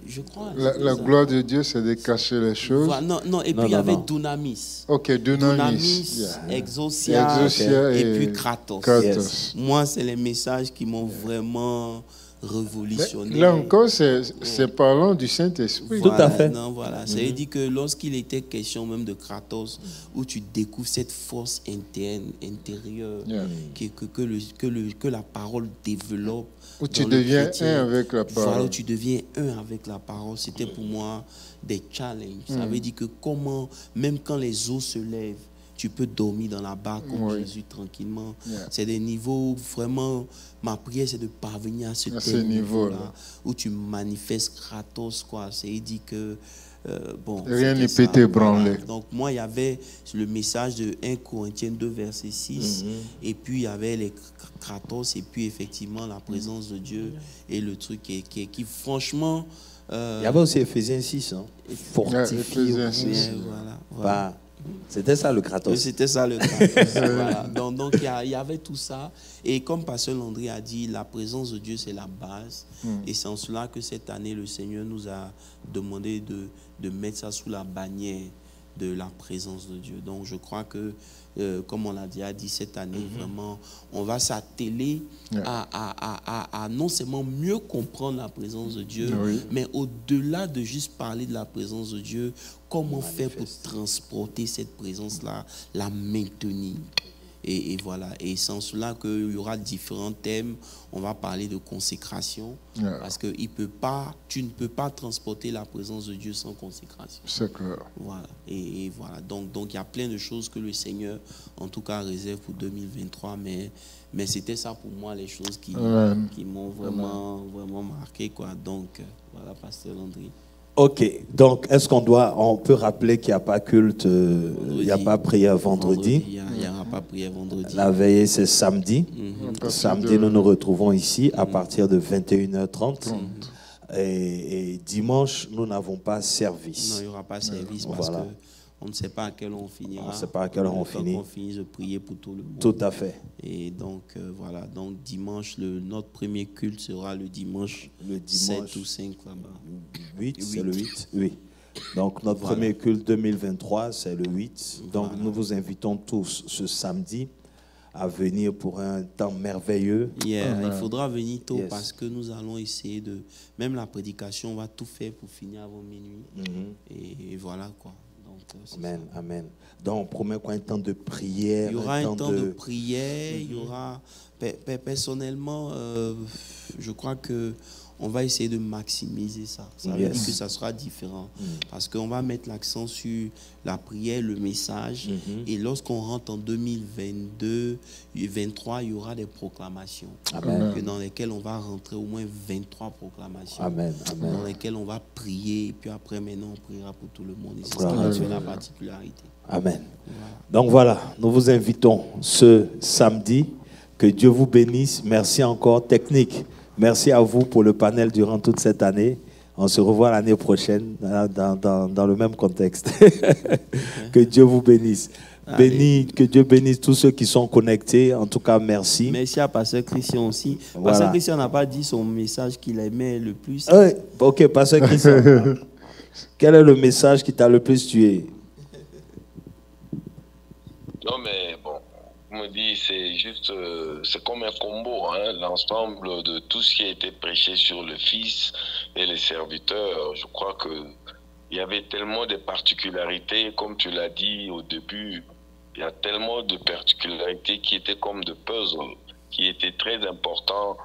je crois... La gloire de Dieu, c'est de cacher les choses. Non, et puis il y avait Dunamis. Ok, Dunamis. Exousia, et puis Kratos. Kratos. Moi, c'est les messages qui m'ont vraiment révolutionné. Mais là encore, c'est parlant du Saint-Esprit. Tout à fait. Non, voilà. Ça veut dire que lorsqu'il était question même de Kratos, où tu découvres cette force intérieure que la parole développe, où tu deviens un avec la parole. Voilà, où tu deviens un avec la parole. C'était pour moi des challenges. Ça veut dire que comment, même quand les eaux se lèvent, tu peux dormir dans la barque comme Jésus tranquillement. C'est des niveaux, vraiment, ma prière c'est de parvenir à ce niveau-là, où tu manifestes Kratos, quoi. C'est dit que, rien ne peut t'ébranler. Voilà. Donc moi, il y avait le message de 1 Corinthiens 2, verset 6, et puis il y avait les Kratos, et puis effectivement la présence de Dieu, et le truc qui franchement... il y avait aussi Ephésiens 6, hein. Fortifié. Voilà. C'était ça le Kratos. C'était ça le Kratos. Voilà. Donc il y avait tout ça. Et comme Pasteur Landry a dit, la présence de Dieu, c'est la base. Et c'est en cela que cette année, le Seigneur nous a demandé de mettre ça sous la bannière de la présence de Dieu. Donc je crois que, comme on l'a déjà dit cette année, vraiment, on va s'atteler à non seulement mieux comprendre la présence de Dieu, mais au-delà de juste parler de la présence de Dieu, comment faire pour transporter cette présence-là, la maintenir. Et voilà. Et c'est en cela qu'il y aura différents thèmes. On va parler de consécration. Parce que tu ne peux pas transporter la présence de Dieu sans consécration. C'est clair. Voilà. Et voilà. Donc il y a plein de choses que le Seigneur, en tout cas, réserve pour 2023. Mais c'était ça pour moi, les choses qui m'ont vraiment marqué, quoi. Donc, voilà, Pasteur Landry. Ok, donc est-ce on peut rappeler qu'il n'y a pas culte, il n'y a pas prière vendredi. Il n'y aura pas prière vendredi. La veillée, c'est samedi. Samedi, nous nous retrouvons ici à partir de 21h30. Et dimanche, nous n'avons pas service. Non, il n'y aura pas service parce que On ne sait pas à quelle heure on finira. On ne sait pas à quelle heure on finit. On finit de prier pour tout le monde. Tout à fait. Et donc, voilà. Donc, dimanche, notre premier culte sera le dimanche 7 ou 5 là-bas. 8, c'est le 8, oui. Donc, notre premier culte 2023, c'est le 8. Donc, nous vous invitons tous ce samedi à venir pour un temps merveilleux. Il faudra venir tôt parce que nous allons essayer de... Même la prédication, on va tout faire pour finir avant minuit. Et voilà quoi. Donc, amen, amen. Donc, on promet quoi, un temps de prière. Il y aura un temps de prière. Il y aura... Personnellement, je crois que on va essayer de maximiser ça. Ça veut dire que ça sera différent. Parce qu'on va mettre l'accent sur la prière, le message. Et lorsqu'on rentre en 2022, 2023, il y aura des proclamations. Dans lesquelles on va rentrer au moins 23 proclamations. Dans lesquelles on va prier. Et puis après, maintenant, on priera pour tout le monde. Et c'est ça qui va faire la particularité. Amen. Voilà. Donc voilà, nous vous invitons ce samedi. Que Dieu vous bénisse. Merci encore, technique. Merci à vous pour le panel durant toute cette année. On se revoit l'année prochaine dans le même contexte. Que Dieu vous bénisse. Que Dieu bénisse tous ceux qui sont connectés. En tout cas, merci. Merci à Pasteur Christian aussi. Pasteur Christian n'a pas dit son message qu'il aimait le plus. Ok, Pasteur Christian. Quel est le message qui t'a le plus tué? Non, mais bon. Me dit, c'est juste, c'est comme un combo, hein, l'ensemble de tout ce qui a été prêché sur le Fils et les serviteurs. Je crois que il y avait tellement de particularités, comme tu l'as dit au début, il y a tellement de particularités qui étaient comme de puzzles, qui étaient très importants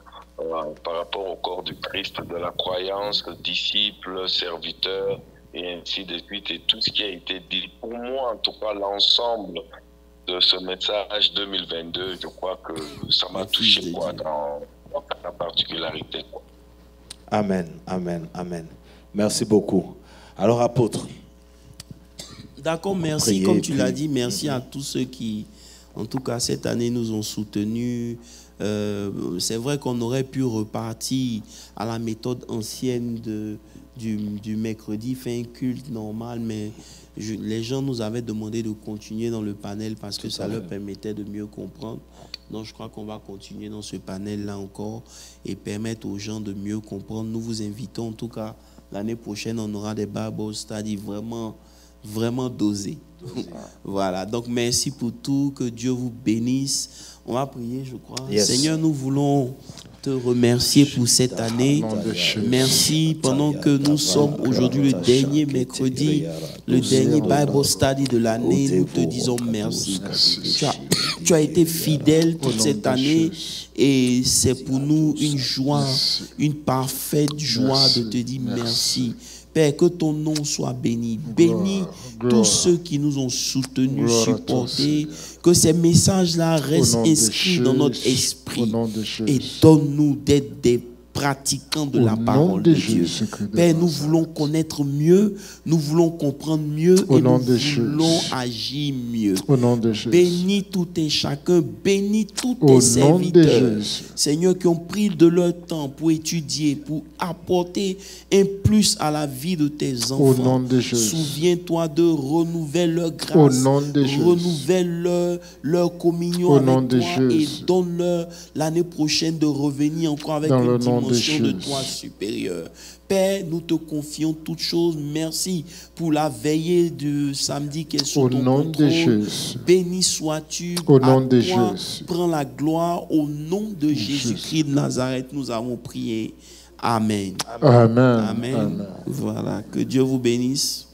par rapport au corps du Christ, de la croyance, disciples, serviteurs, et ainsi de suite, et tout ce qui a été dit. Pour moi, en tout cas, l'ensemble de ce message 2022, je crois que ça m'a touché quoi, dans la particularité. Quoi. Amen, amen, amen. Merci beaucoup. Alors, apôtre. D'accord, merci. Priez, comme tu l'as dit, merci à tous ceux qui, en tout cas, cette année, nous ont soutenus. C'est vrai qu'on aurait pu repartir à la méthode ancienne du mercredi, faire un culte normal, mais les gens nous avaient demandé de continuer dans le panel parce que ça leur permettait de mieux comprendre. Donc, je crois qu'on va continuer dans ce panel-là encore et permettre aux gens de mieux comprendre. Nous vous invitons, en tout cas, l'année prochaine, on aura des Bible studies vraiment dosés. Voilà. Donc, merci pour tout. Que Dieu vous bénisse. On va prier, je crois. Seigneur, nous voulons te remercier pour cette année. Merci pendant que nous sommes aujourd'hui le dernier mercredi, le dernier Bible Study de l'année. Nous te disons merci. Tu as été fidèle toute cette année et c'est pour nous une joie, une parfaite joie de te dire merci. Père, que ton nom soit béni. Bénis tous ceux qui nous ont soutenus, supportés. Que ces messages-là restent inscrits dans notre esprit. Et donne-nous d'être des pratiquants de la parole de Dieu. Père, nous voulons connaître mieux, nous voulons comprendre mieux et nous voulons agir mieux. Bénis tout et chacun, bénis tous tes serviteurs, Seigneur, qui ont pris de leur temps pour étudier, pour apporter un plus à la vie de tes enfants. Souviens-toi de renouveler leur grâce, renouvelle leur communion avec toi et donne-leur l'année prochaine de revenir encore avec une dimension de toi supérieure. Père, nous te confions toutes choses. Merci pour la veillée de samedi qui est sous ton contrôle. Béni sois-tu. Au nom de Jésus. Prends la gloire. Au nom de Jésus-Christ de Nazareth, nous avons prié. Amen. Amen. Amen. Voilà. Que Dieu vous bénisse.